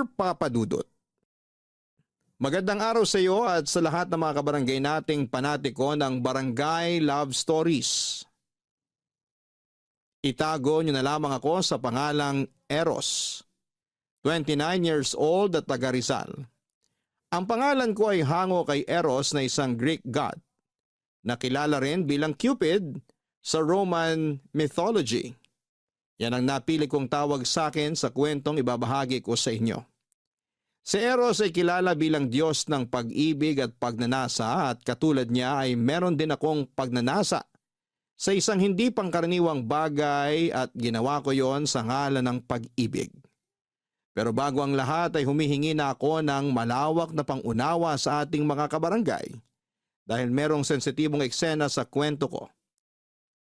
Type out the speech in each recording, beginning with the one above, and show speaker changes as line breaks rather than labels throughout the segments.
Dear Papa Dudut, magandang araw sa iyo at sa lahat ng mga kabarangay nating panatiko ng Barangay Love Stories. Itago niyo na lamang ako sa pangalang Eros, 29 years old at taga Rizal. Ang pangalan ko ay hango kay Eros na isang Greek god, na kilala rin bilang Cupid sa Roman mythology. Yan ang napili kong tawag sa akin sa kwentong ibabahagi ko sa inyo. Si Eros ay kilala bilang Diyos ng pag-ibig at pagnanasa at katulad niya ay meron din akong pagnanasa sa isang hindi pangkaraniwang bagay at ginawa ko yon sa ngalan ng pag-ibig. Pero bago ang lahat ay humihingi na ako ng malawak na pangunawa sa ating mga kabarangay dahil merong sensitibong eksena sa kwento ko.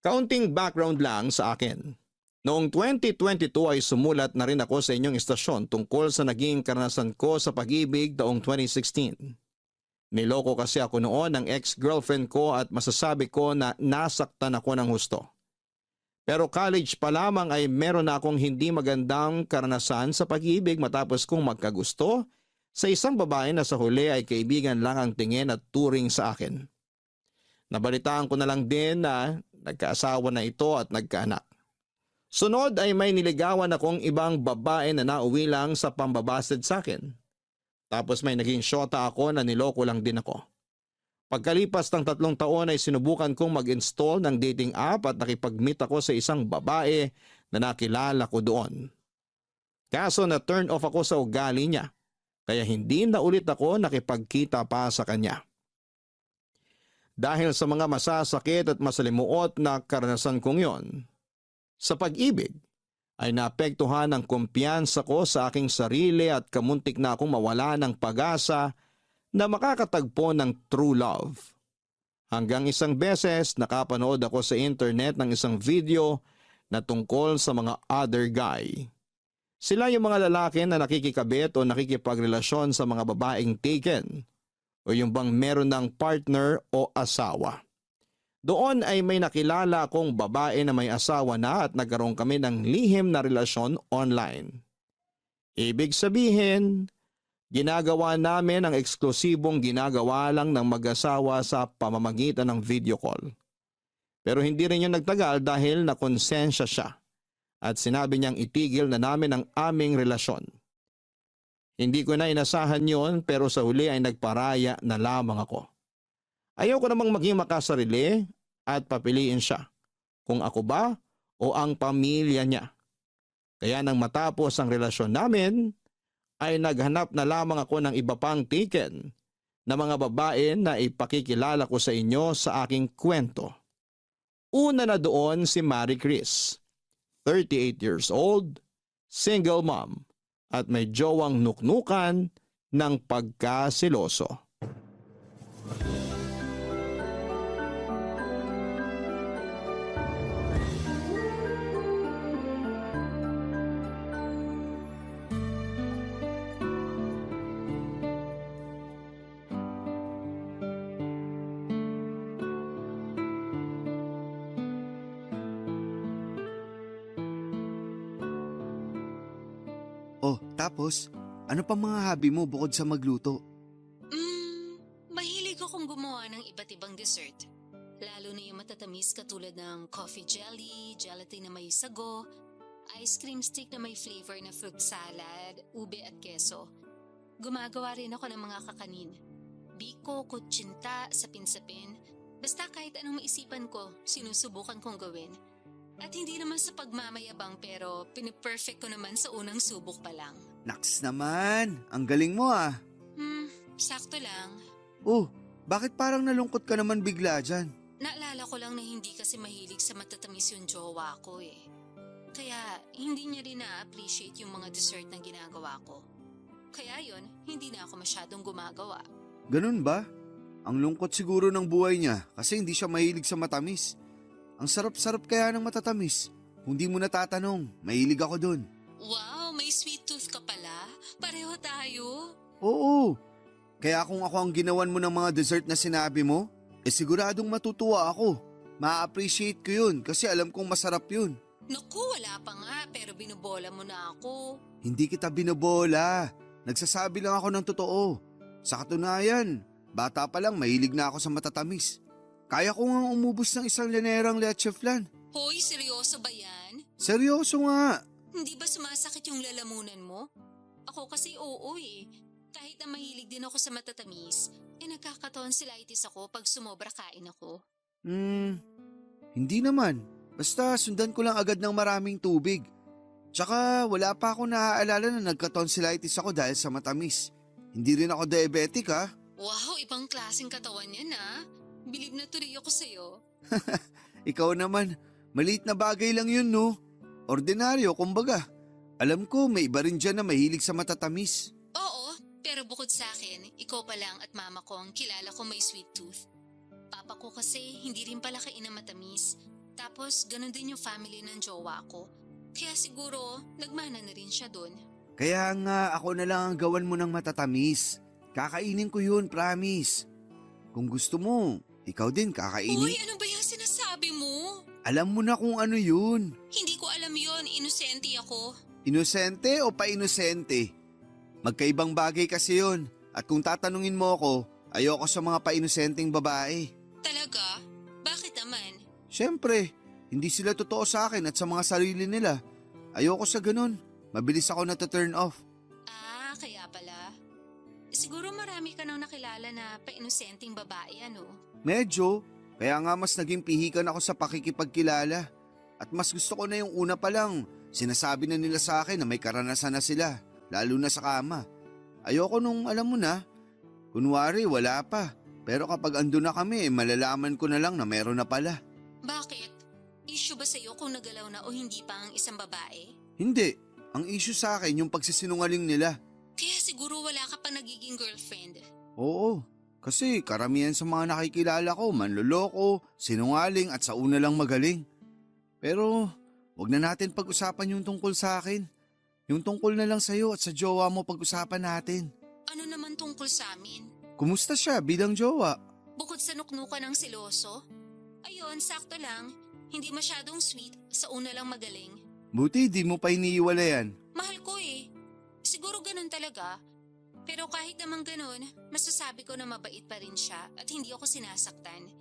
Kaunting background lang sa akin. Noong 2022 ay sumulat na rin ako sa inyong istasyon tungkol sa naging karanasan ko sa pag-ibig taong 2016. Niloko kasi ako noon ng ex-girlfriend ko at masasabi ko na nasaktan ako ng husto. Pero college pa lamang ay meron na akong hindi magandang karanasan sa pag-ibig matapos kong magkagusto sa isang babae na sa huli ay kaibigan lang ang tingin at turing sa akin. Nabalitaan ko na lang din na nagkaasawa na ito at nagkaanak. Sunod ay may niligawan akong ibang babae na nauwi lang sa pambabasted sa akin. Tapos may naging syota ako na niloko lang din ako. Pagkalipas ng 3 taon ay sinubukan kong mag-install ng dating app at nakipag-meet ako sa isang babae na nakilala ko doon. Kaso na turn off ako sa ugali niya, kaya hindi na ulit ako nakipagkita pa sa kanya. Dahil sa mga masasakit at masalimuot na karanasan kong yon, sa pag-ibig ay naapektuhan ang kumpiyansa ko sa aking sarili at kamuntik na akong mawala ng pag-asa na makakatagpo ng true love. Hanggang isang beses nakapanood ako sa internet ng isang video na tungkol sa mga other guy. Sila yung mga lalaki na nakikikabit o nakikipagrelasyon sa mga babaeng taken o yung bang meron ng partner o asawa. Doon ay may nakilala akong babae na may asawa na at nagkaroon kami ng lihim na relasyon online. Ibig sabihin, ginagawa namin ang eksklusibong ginagawa lang ng mag-asawa sa pamamagitan ng video call. Pero hindi rin yun nagtagal dahil nakonsensya siya at sinabi niyang itigil na namin ang aming relasyon. Hindi ko na inasahan yun pero sa huli ay nagparaya na lamang ako. Ayaw ko namang maging makasarili at papiliin siya kung ako ba o ang pamilya niya. Kaya nang matapos ang relasyon namin, ay naghanap na lamang ako ng iba pang taken na mga babae na ipakikilala ko sa inyo sa aking kwento. Una na doon si Marie Chris, 38 years old, single mom at may jowang nuknukan ng pagkasiloso.
Oh, tapos, ano pa mga hobby mo bukod sa magluto?
Mahilig akong gumawa ng iba't ibang dessert. Lalo na yung matatamis katulad ng coffee jelly, gelatin na may sago, ice cream stick na may flavor na fruit salad, ube at keso. Gumagawa rin ako ng mga kakanin. Biko, kutsinta, sapin-sapin. Basta kahit anong maisipan ko, sinusubukan kong gawin. At hindi naman sa pagmamayabang pero piniperfect ko naman sa unang subok pa lang.
Naks naman, ang galing mo ah.
Sakto lang.
Oh, bakit parang nalungkot ka naman bigla dyan?
Naalala ko lang na hindi kasi mahilig sa matatamis yung jowa ko eh. Kaya hindi niya rin na-appreciate yung mga dessert na ginagawa ko. Kaya yon, hindi na ako masyadong gumagawa.
Ganun ba? Ang lungkot siguro ng buhay niya kasi hindi siya mahilig sa matamis. Ang sarap-sarap kaya ng matatamis. Kung di mo natatanong, mahilig ako dun.
Wow, may sweet tooth ka pala. Pareho tayo.
Oo. Kaya kung ako ang ginawan mo ng mga dessert na sinabi mo, siguradong matutuwa ako. Ma-appreciate ko yun kasi alam kong masarap yun.
Naku, wala pa nga pero binubola mo na ako.
Hindi kita binobola. Nagsasabi lang ako ng totoo. Sa katunayan, bata pa lang mahilig na ako sa matatamis. Kaya ko nga umubos ng isang linerang leche flan.
Hoy, seryoso ba yan?
Seryoso nga.
Hindi ba sumasakit yung lalamunan mo? Ako kasi oo eh. Kahit na mahilig din ako sa matatamis, nagkakatonsillitis ako pag sumobra kain ako.
Hindi naman. Basta sundan ko lang agad ng maraming tubig. Tsaka wala pa ako naaalala na nagka-tonsillitis ako dahil sa matamis. Hindi rin ako diabetic ha.
Wow, ibang klaseng katawan yan ah. Bilib na tuloy ako sa'yo.
Ikaw naman, maliit na bagay lang yun no. Ordinaryo kumbaga. Alam ko may iba rin dyan na mahilig sa matatamis.
Oo, pero bukod sa akin, ikaw pa lang at mama ko ang kilala ko may sweet tooth. Papa ko kasi hindi rin pala kain ng matamis. Tapos ganun din yung family ng jowa ko. Kaya siguro nagmana na rin siya dun.
Kaya nga ako na lang ang gawan mo ng matatamis. Kakainin ko yun, promise. Kung gusto mo, ikaw din kakainin.
Uy, ano ba yung sinasabi mo?
Alam mo na kung ano yun.
Hindi ko alam yon, inosente ako.
Inosente o pa-inosente? Magkaibang bagay kasi yun. At kung tatanungin mo ako, ayoko sa mga pa-inosenteng babae.
Talaga? Bakit naman?
Siyempre, hindi sila totoo sa akin at sa mga sarili nila. Ayoko sa ganun. Mabilis ako na-turn off.
Ah, kaya pala. Siguro marami ka nang nakilala na pa-inosenteng babae, ano?
Medyo. Kaya nga mas naging pihikan ako sa pakikipagkilala. At mas gusto ko na yung una pa lang. Sinasabi na nila sa akin na may karanasan na sila. Lalo na sa kama. Ayoko nung alam mo na. Kunwari wala pa. Pero kapag andun na kami, malalaman ko na lang na meron na pala.
Bakit? Issue ba sa'yo kung nagalaw na o hindi pa ang isang babae?
Hindi. Ang issue sa akin yung pagsisinungaling nila.
Kaya siguro wala ka pa nagiging girlfriend.
Oo. Kasi karamihan sa mga nakikilala ko, manloloko, sinungaling at sa una lang magaling. Pero wag na natin pag-usapan yung tungkol sa akin. Yung tungkol na lang sa'yo at sa jowa mo pag-usapan natin.
Ano naman tungkol sa amin?
Kumusta siya bilang jowa?
Bukod sa nuknukan ng siloso? Ayun, sakto lang. Hindi masyadong sweet, sa una lang magaling.
Buti di mo pa iniiwalayan.
Mahal ko eh. Siguro ganun talaga. Pero kahit naman ganun, masasabi ko na mabait pa rin siya at hindi ako sinasaktan.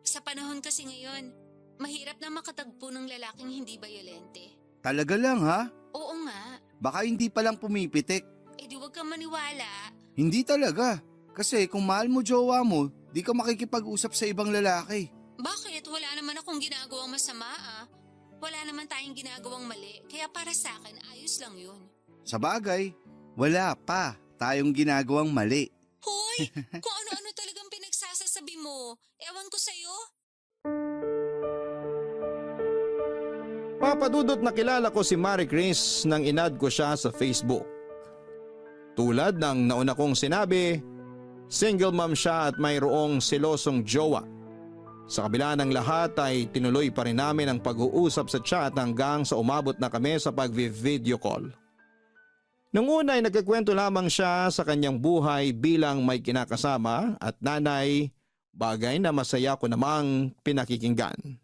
Sa panahon kasi ngayon, mahirap na makatagpo ng lalaking hindi bayolente.
Talaga lang ha?
Oo nga.
Baka hindi pa lang pumipitik.
Eh di wag kang maniwala.
Hindi talaga. Kasi kung mahal mo jowa mo, di ka makikipag-usap sa ibang lalaki.
Bakit? Wala naman akong ginagawang masama ah. Wala naman tayong ginagawang mali, kaya para sa akin ayos lang yun.
Sa bagay, wala pa tayong ginagawang mali.
Hoy! Kung ano-ano talagang pinagsasasabi mo, ewan ko sa'yo.
Papadudot na kilala ko si Marie Chris nang inad ko siya sa Facebook. Tulad ng nauna kong sinabi, single mom siya at mayroong silosong jowa. Sa kabila ng lahat ay tinuloy pa rin namin ang pag-uusap sa chat hanggang sa umabot na kami sa pag-video call. Nung una ay nagkikwento lamang siya sa kanyang buhay bilang may kinakasama at nanay, bagay na masaya ko namang pinakikinggan.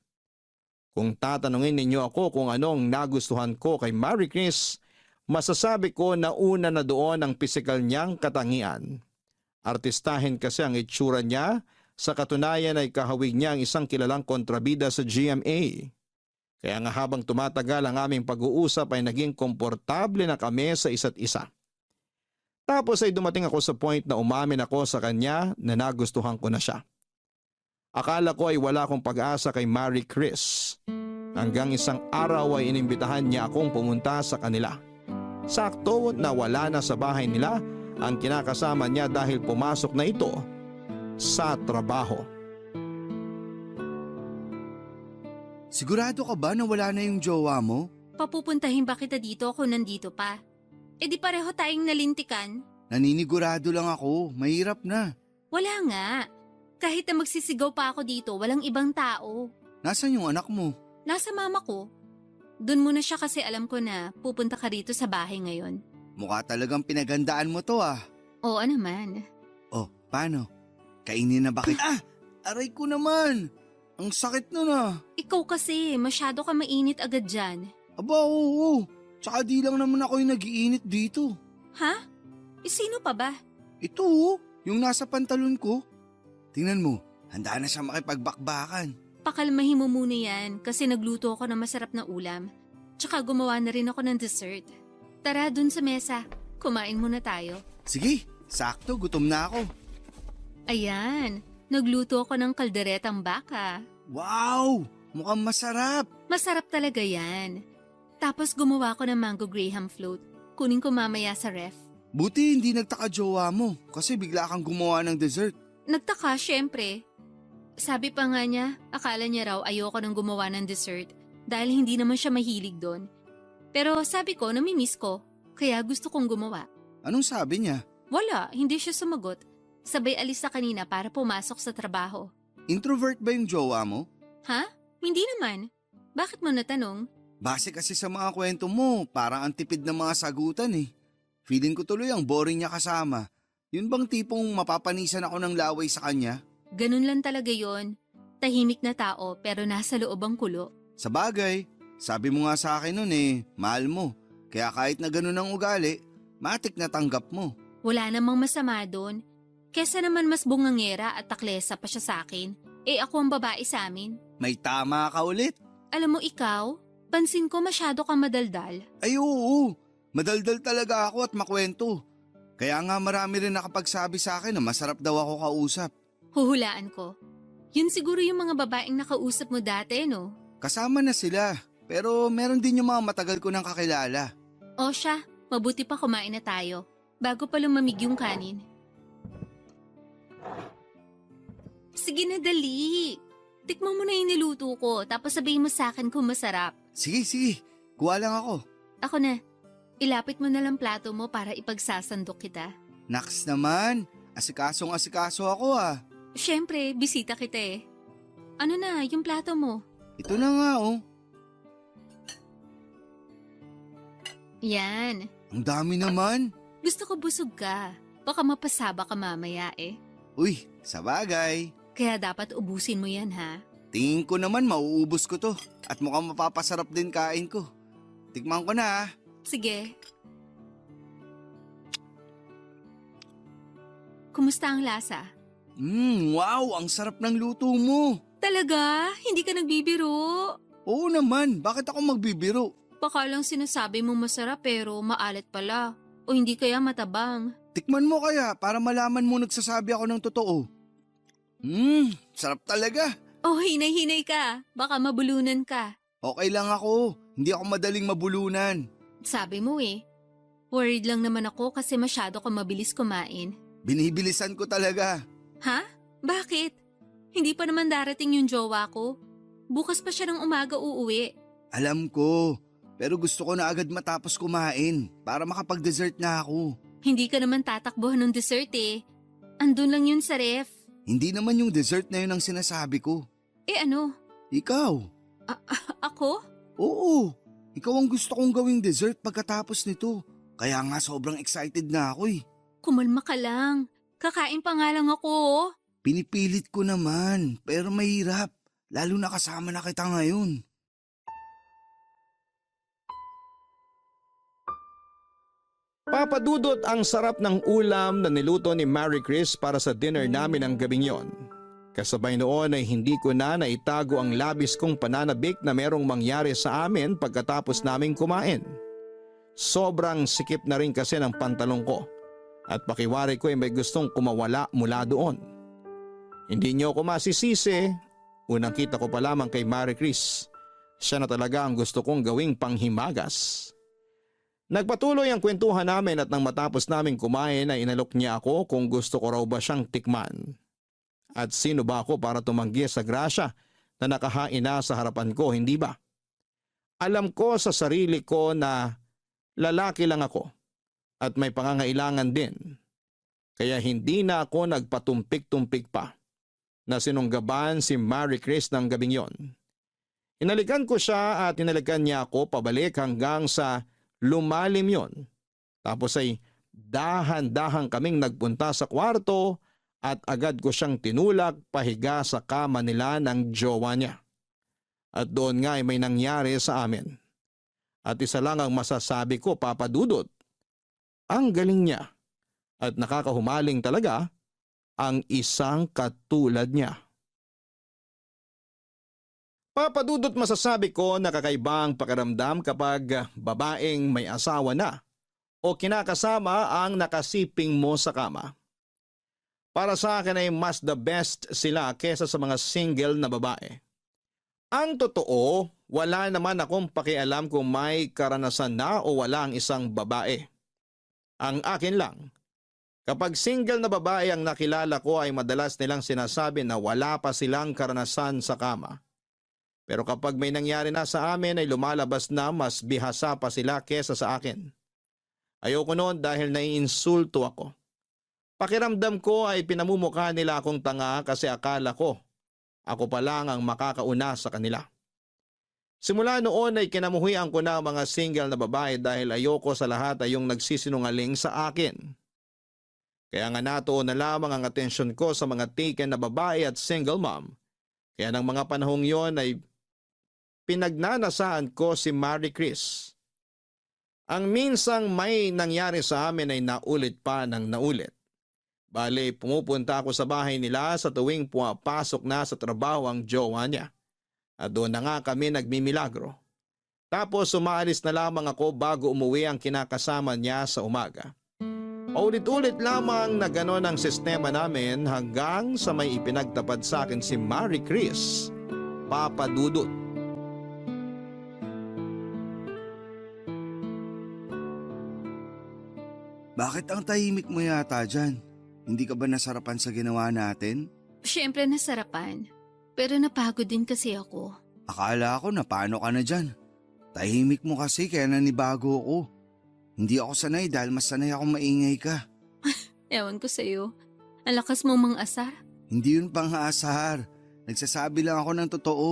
Kung tatanungin ninyo ako kung anong nagustuhan ko kay Marie Chris, masasabi ko na una na doon ang pisikal niyang katangian. Artistahin kasi ang itsura niya, sa katunayan ay kahawig niya ang isang kilalang kontrabida sa GMA. Kaya nga habang tumatagal ang aming pag-uusap ay naging komportable na kami sa isa't isa. Tapos ay dumating ako sa point na umamin ako sa kanya na nagustuhan ko na siya. Akala ko ay wala akong pag-asa kay Marie Chris. Hanggang isang araw ay inimbitahan niya akong pumunta sa kanila. Sakto na wala na sa bahay nila ang kinakasama niya dahil pumasok na ito sa trabaho.
Sigurado ka ba na wala na yung jowa mo?
Papupuntahin ba kita dito kung nandito pa? Eh di pareho tayong nalintikan.
Naninigurado lang ako, mahirap na.
Wala nga. Kahit na magsisigaw pa ako dito, walang ibang tao.
Nasaan yung anak mo?
Nasa mama ko. Doon muna siya kasi alam ko na pupunta ka rito sa bahay ngayon.
Mukha talagang pinagandaan mo to ah.
Oo naman.
Oh, paano? Kainin na ba kita? Aray ko naman! Ang sakit nun ah.
Ikaw kasi, masyado ka mainit agad dyan.
Aba, oo. Tsaka di lang naman ako yung nagiinit dito.
Ha? Sino pa ba?
Ito oh, yung nasa pantalon ko. Tingnan mo, handa na siya makipagbakbakan.
Pakalmahin mo muna yan kasi nagluto ako ng masarap na ulam. Tsaka gumawa na rin ako ng dessert. Tara dun sa mesa, kumain muna tayo.
Sige, sakto, gutom na ako.
Ayan, nagluto ako ng kalderetang baka.
Wow, mukhang masarap.
Masarap talaga yan. Tapos gumawa ako ng mango graham float. Kunin ko mamaya sa ref.
Buti hindi nagtaka jowa mo kasi bigla kang gumawa ng dessert.
Nagtaka, syempre. Sabi pa nga niya, akala niya raw ayoko nang gumawa ng dessert dahil hindi naman siya mahilig doon. Pero sabi ko, namimiss ko, kaya gusto kong gumawa.
Anong sabi niya?
Wala, hindi siya sumagot. Sabay alis sa kanina para pumasok sa trabaho.
Introvert ba yung jowa mo?
Ha? Hindi naman. Bakit mo natanong?
Base kasi sa mga kwento mo, parang ang tipid ng mga sagutan eh. Feeling ko tuloy ang boring niya kasama. Yun bang tipong mapapanisan ako ng laway sa kanya?
Ganun lang talaga yon. Tahimik na tao pero nasa loob ang kulo.
Sa bagay, sabi mo nga sa akin nun eh, mahal mo. Kaya kahit na ganun ang ugali, matik na tanggap mo.
Wala namang masama doon. Kesa naman mas bungangera at taklesa pa siya sa akin. Eh ako ang babae sa amin.
May tama ka ulit.
Alam mo ikaw, pansin ko masyado kang madaldal.
Ay oo, madaldal talaga ako at makwento. Kaya nga marami rin nakapagsabi sa akin na masarap daw ako kausap.
Huhulaan ko. Yun siguro yung mga babaeng nakausap mo dati, no?
Kasama na sila, pero meron din yung mga matagal ko nang kakilala.
O siya, mabuti pa kumain na tayo. Bago pa lumamig yung kanin. Sige na, dali. Tikman mo na yung niluto ko, tapos sabihin mo sa akin kung masarap.
Sige, kuha lang ako.
Ako na. Ilapit mo na lang plato mo para ipagsasandok kita.
Naks naman, asikasong-asikaso ako ah.
Siyempre, bisita kita eh. Ano na, yung plato mo?
Ito na nga oh,
Yan.
ang dami naman.
Gusto ko busog ka. Baka mapasaba ka mamaya eh.
Uy, sa bagay.
Kaya dapat ubusin mo yan ha.
Tingin ko naman mauubos ko to at mukhang mapapasarap din kain ko. Tikman ko na ah.
Sige. Kumusta ang lasa?
Wow, ang sarap ng luto mo.
Talaga? Hindi ka nagbibiro?
Oo naman, bakit ako magbibiro?
Baka lang sinasabi mo masarap pero maalat pala. O hindi kaya matabang.
Tikman mo kaya para malaman mo nagsasabi ako ng totoo. Sarap talaga.
Oh, hinay-hinay ka. Baka mabulunan ka.
Okay lang ako, hindi ako madaling mabulunan.
Sabi mo eh. Worried lang naman ako kasi masyado ka mabilis kumain.
Binibilisan ko talaga.
Ha? Bakit? Hindi pa naman darating yung jowa ko. Bukas pa siya ng umaga uuwi.
Alam ko, pero gusto ko na agad matapos kumain para makapag-dessert na ako.
Hindi ka naman tatakbuhan ng dessert eh. Andun lang yun sa ref.
Hindi naman yung dessert na yun ang sinasabi ko.
Eh ano?
Ikaw?
Ako?
Oo, ikaw ang gusto kong gawing dessert pagkatapos nito. Kaya nga sobrang excited na ako eh.
Kumalma ka lang. Kakain pa nga lang ako oh.
Pinipilit ko naman, pero mahirap. Lalo na kasama na kita ngayon.
Papadudot ang sarap ng ulam na niluto ni Mary Chris para sa dinner namin ng gabing yon. Kasabay noon ay hindi ko na naitago ang labis kong pananabik na merong mangyari sa amin pagkatapos naming kumain. Sobrang sikip na rin kasi ng pantalong ko at pakiwari ko ay may gustong kumawala mula doon. Hindi niyo ako masisisi, unang kita ko pa lamang kay Mary Chris. Siya na talaga ang gusto kong gawing panghimagas. Nagpatuloy ang kwentuhan namin at nang matapos naming kumain ay inalok niya ako kung gusto ko raw ba siyang tikman. At sino ba ako para tumanggi sa grasya na nakahain na sa harapan ko, hindi ba? Alam ko sa sarili ko na lalaki lang ako at may pangangailangan din. Kaya hindi na ako nagpatumpik-tumpik pa na sinunggaban si Mary Chris ng gabing yon. Inalikan ko siya at inalikan niya ako pabalik hanggang sa lumalim yon. Tapos ay dahan-dahan kaming nagpunta sa kwarto at agad ko siyang tinulak pahiga sa kama nila ng jowa niya. At doon nga ay may nangyari sa amin. At isa lang ang masasabi ko, Papa Dudut. Ang galing niya at nakakahumaling talaga ang isang katulad niya. Papa Dudut, masasabi ko na kakaiba ang pakiramdam kapag babaeng may asawa na o kinakasama ang nakasiping mo sa kama. Para sa akin ay mas the best sila kesa sa mga single na babae. Ang totoo, wala naman akong pakialam kung may karanasan na o wala ang isang babae. Ang akin lang, kapag single na babae ang nakilala ko ay madalas nilang sinasabi na wala pa silang karanasan sa kama. Pero kapag may nangyari na sa amin ay lumalabas na mas bihasa pa sila kesa sa akin. Ayoko noon dahil naiinsulto ako. Pakiramdam ko ay pinamumukha nila akong tanga kasi akala ko ako pa lang ang makakauna sa kanila. Simula noon ay kinamuhian ko na ang mga single na babae dahil ayoko sa lahat ay yung nagsisinungaling sa akin. Kaya nga natuon na lamang ang atensyon ko sa mga taken na babae at single mom. Kaya ng mga panahong yon ay pinagnanasaan ko si Marie Chris. Ang minsang may nangyari sa amin ay naulit pa ng naulit. Bale, pumupunta ako sa bahay nila sa tuwing pumapasok na sa trabaho ang jowa niya. At doon na nga kami nagmimilagro. Tapos umaalis na lamang ako bago umuwi ang kinakasama niya sa umaga. Paulit-ulit lamang na ganon ang sistema namin hanggang sa may ipinagtapad sa akin si Marie Chris, Papa Dudut.
Bakit ang tahimik mo yata dyan? Hindi ka ba nasarapan sa ginawa natin?
Siyempre nasarapan. Pero napagod din kasi ako.
Akala ko na paano ka na dyan. Tahimik mo kasi kaya nanibago ako. Hindi ako sanay dahil mas sanay akong maingay ka.
Ewan ko sa'yo. Ang lakas mong mang-asar.
Hindi yun pang-aasar. Nagsasabi lang ako ng totoo.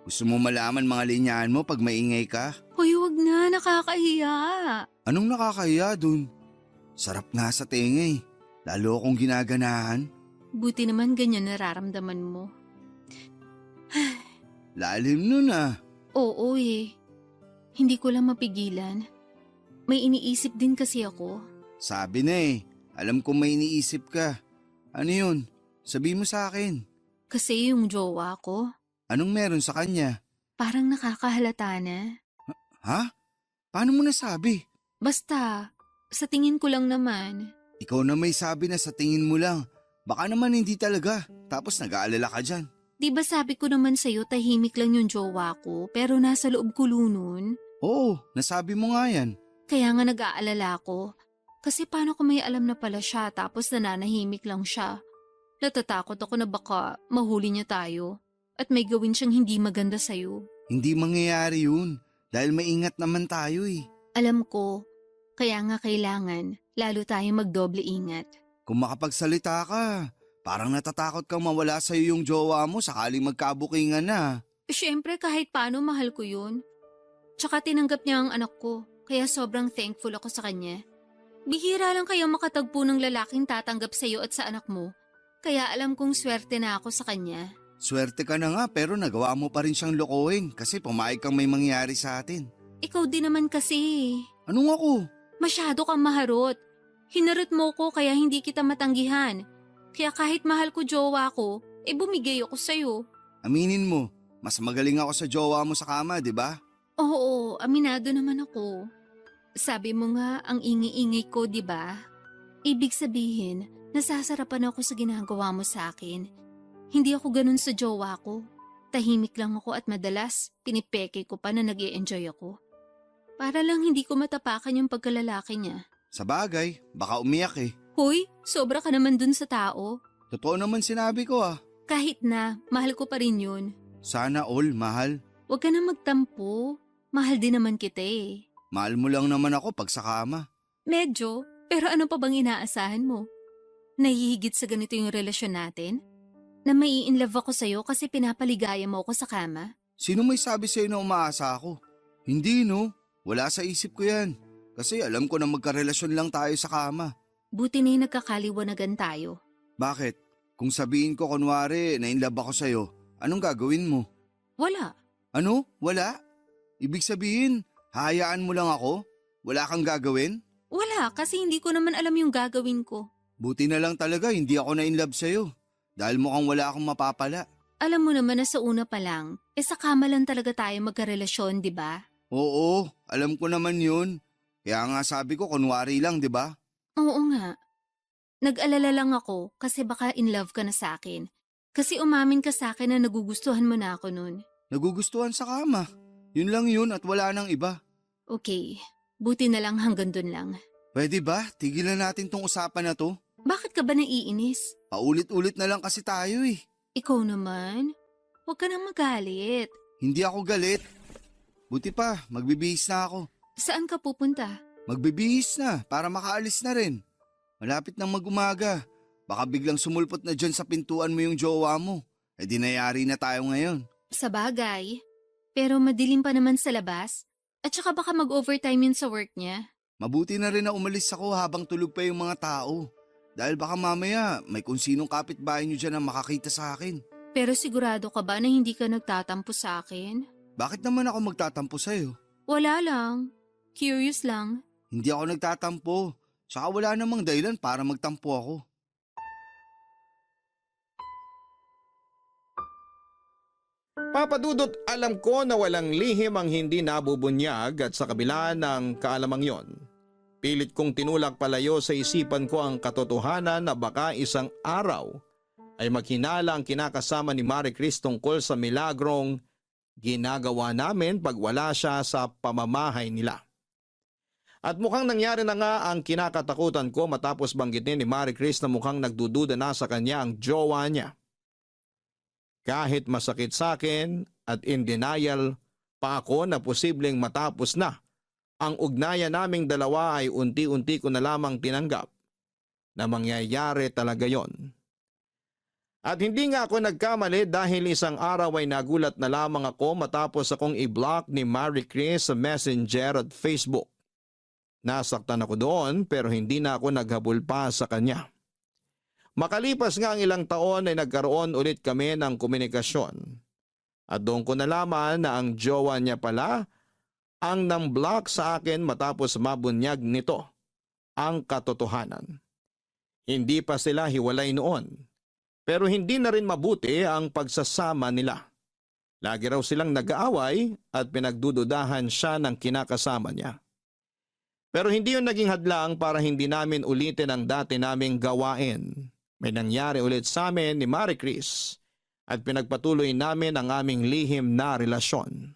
Gusto mo malaman mga linyaan mo pag maingay ka?
Hoy, wag na. Nakakahiya.
Anong nakakahiya dun? Sarap nga sa tenga eh. Lalo akong ginaganahan.
Buti naman ganyan nararamdaman mo.
Lalim nun ah.
Oo eh. Hindi ko lang mapigilan. May iniisip din kasi ako.
Sabi na eh. Alam kong may iniisip ka. Ano yun? Sabi mo sa akin.
Kasi yung jowa ko,
Anong meron sa kanya?
parang nakakahalata na.
Ha? Paano mo nasabi?
Basta, sa tingin ko lang naman.
Ikaw na may sabi na sa tingin mo lang. Baka naman hindi talaga. Tapos nag-aalala ka dyan.
Di ba sabi ko naman sa'yo tahimik lang yung jowa ko pero nasa loob ko nun?
Oo, nasabi mo nga yan.
Kaya nga nag-aalala ko. Kasi paano kung may alam na pala siya tapos nananahimik lang siya? Natatakot ako na baka mahuli niya tayo at may gawin siyang hindi maganda sa'yo.
Hindi mangyayari yun. Dahil maingat naman tayo eh.
Alam ko, kaya nga kailangan lalo tayo magdoble ingat.
Kung makapagsalita ka, parang natatakot kang mawala sa'yo yung jowa mo sakaling magkabukingan na.
Siyempre kahit paano mahal ko yun. Tsaka tinanggap niya ang anak ko, kaya sobrang thankful ako sa kanya. Bihira lang kayo makatagpo ng lalaking tatanggap sa'yo at sa anak mo, kaya alam kong swerte na ako sa kanya.
Swerte ka na nga pero nagawa mo pa rin siyang lokohin kasi pumayag kang may mangyari sa atin.
Ikaw din naman kasi.
Anong ako?
Masyado kang maharot. Hinarot mo ko kaya hindi kita matanggihan. Kaya kahit mahal ko jowa ko, bumigay ako sa'yo.
Aminin mo, mas magaling ako sa jowa mo sa kama, di ba?
Oo, aminado naman ako. Sabi mo nga ang ingi-ingay ko, di ba? Ibig sabihin, nasasarapan ako sa ginagawa mo sa akin. Hindi ako ganun sa jowa ko. Tahimik lang ako at madalas, pinipeke ko pa na nag-i-enjoy ako. Para lang hindi ko matapakan yung pagkalalaki niya.
Sa bagay, baka umiyak eh.
Hoy, sobra ka naman dun sa tao.
Totoo naman sinabi ko ah.
Kahit na, mahal ko pa rin yun.
Sana all, mahal.
Huwag ka na magtampo. Mahal din naman kita eh.
Mahal mo lang naman ako pag sa kama.
Medyo, pero ano pa bang inaasahan mo? Nahihigit sa ganito yung relasyon natin? Na may in-love ako sa'yo kasi pinapaligaya mo ako sa kama?
Sino may sabi sa'yo na umaasa ako? Hindi no, wala sa isip ko yan. Kasi alam ko na magkarelasyon lang tayo sa kama.
Buti na yung nagkakaliwanagan tayo.
Bakit? Kung sabihin ko kunwari na in love ako sa'yo, anong gagawin mo?
Wala.
Ano? Wala? Ibig sabihin, Hahayaan mo lang ako? Wala kang gagawin?
Wala, kasi hindi ko naman alam yung gagawin ko.
Buti na lang talaga hindi ako na-inlove sa'yo. Dahil mukhang wala akong mapapala.
Alam mo naman na sa una pa lang, sa kama lang talaga tayo magkarelasyon, di ba?
Oo, alam ko naman yun. Kaya nga sabi ko, kunwari lang, di ba?
Oo nga. Nag-alala lang ako kasi baka in love ka na sa akin. Kasi umamin ka sa akin na nagugustuhan mo na ako nun.
Nagugustuhan sa kama. Yun lang yun at wala nang iba.
Okay, buti na lang hanggang dun lang.
Pwede ba? Tigilan natin tong usapan na to.
Bakit ka ba naiinis?
Paulit-ulit na lang kasi tayo eh.
Ikaw naman? Huwag ka nang magalit.
Hindi ako galit. Buti pa, magbibihis na ako.
Saan ka pupunta?
Magbibihis na para makaalis na rin. Malapit nang mag-umaga. Baka biglang sumulpot na dyan sa pintuan mo yung jowa mo. Eh di nayari na tayo ngayon.
Sa bagay. Pero madilim pa naman sa labas. At saka baka mag-overtime yun sa work niya.
Mabuti na rin na umalis ako habang tulog pa yung mga tao. Dahil baka mamaya may kung sinong kapitbahay nyo dyan na makakita sa akin.
Pero sigurado ka ba na hindi ka nagtatampo sa akin?
Bakit naman ako magtatampo sa'yo?
Wala lang. Curious lang.
Hindi ako nagtatampo. Saka wala namang dahilan para magtampo ako.
Papadudot, alam ko na walang lihim ang hindi nabubunyag at sa kabila ng kaalamang yon, pilit kong tinulak palayo sa isipan ko ang katotohanan na baka isang araw ay maghinala ang kinakasama ni Marie Chris tungkol sa milagrong ginagawa namin pag wala siya sa pamamahay nila. At mukhang nangyari na nga ang kinakatakutan ko matapos banggitin ni Marie Chris na mukhang nagdududa na sa kanya ang jowa niya. Kahit masakit sa akin at in denial pa ako na posibleng matapos na ang ugnayan naming dalawa ay unti-unti ko na lamang tinanggap na mangyayari talaga yon. At hindi nga ako nagkamali dahil isang araw ay nagulat na lamang ako matapos akong i-block ni Marie Chris sa Messenger at Facebook. Nasaktan ako doon pero hindi na ako naghabol pa sa kanya. Makalipas nga ang ilang taon ay nagkaroon ulit kami ng komunikasyon. At doon ko nalaman na ang jowa niya pala ang nang-block sa akin matapos mabunyag nito ang katotohanan. Hindi pa sila hiwalay noon, pero hindi na rin mabuti ang pagsasama nila. Lagi raw silang nag-aaway at pinagdududahan siya ng kinakasama niya. Pero hindi yun naging hadlang para hindi namin ulitin ang dati naming gawain. May nangyari ulit sa amin ni Marie Chris at pinagpatuloy namin ang aming lihim na relasyon.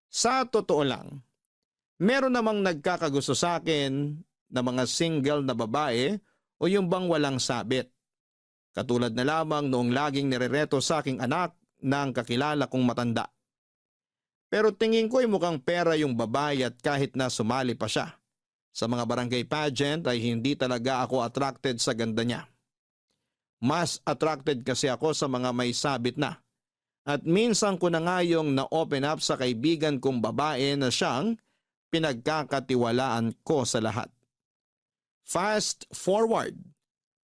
Sa totoo lang, meron namang nagkakagusto sa akin na mga single na babae o yung bang walang sabit. Katulad na lamang noong laging nirereto sa aking anak ng kakilala kong matanda. Pero tingin ko ay mukhang pera yung babae at kahit na sumali pa siya sa mga barangay pageant ay hindi talaga ako attracted sa ganda niya. Mas attracted kasi ako sa mga may sabit na. At minsan ko na nga yung na-open up sa kaibigan kong babae na siyang pinagkakatiwalaan ko sa lahat. Fast forward,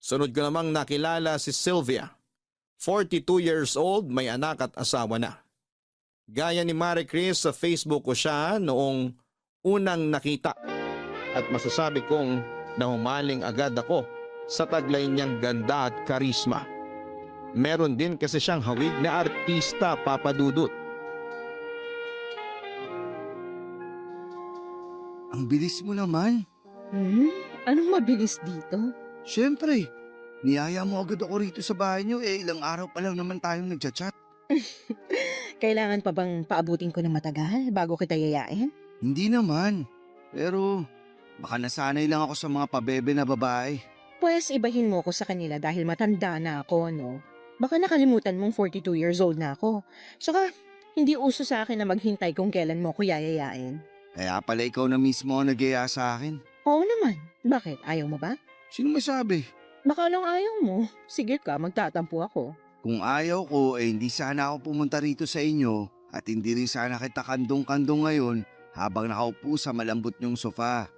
sunod ko namang nakilala si Sylvia. 42 years old, may anak at asawa na. Gaya ni Marie Chris, sa Facebook ko siya noong unang nakita. At masasabi kong nahumaling agad ako sa taglay niyang ganda at karisma. Meron din kasi siyang hawig na artista, papadudot.
Ang bilis mo naman.
Anong mabilis dito?
Siyempre, niyaya mo agad ako rito sa bahay niyo ilang araw pa lang naman tayong nagchat-chat.
Kailangan pa bang paabutin ko ng matagal bago kita yayain?
Hindi naman, pero baka nasanay lang ako sa mga pabebe na babae.
Pues ibahin mo ko sa kanila dahil matanda na ako, no? Baka nakalimutan mong 42 years old na ako. Saka, hindi uso sa akin na maghintay kung kailan mo ko yayayain.
Kaya pala ikaw na mismo ang nag-iya sa akin.
Oo naman. Bakit? Ayaw mo ba?
Sino masabi?
Baka lang ayaw mo. Sige ka, magtatampo ako.
Kung ayaw ko, hindi sana ako pumunta rito sa inyo at hindi rin sana kita kandong-kandong ngayon habang nakaupo sa malambot niyong sofa.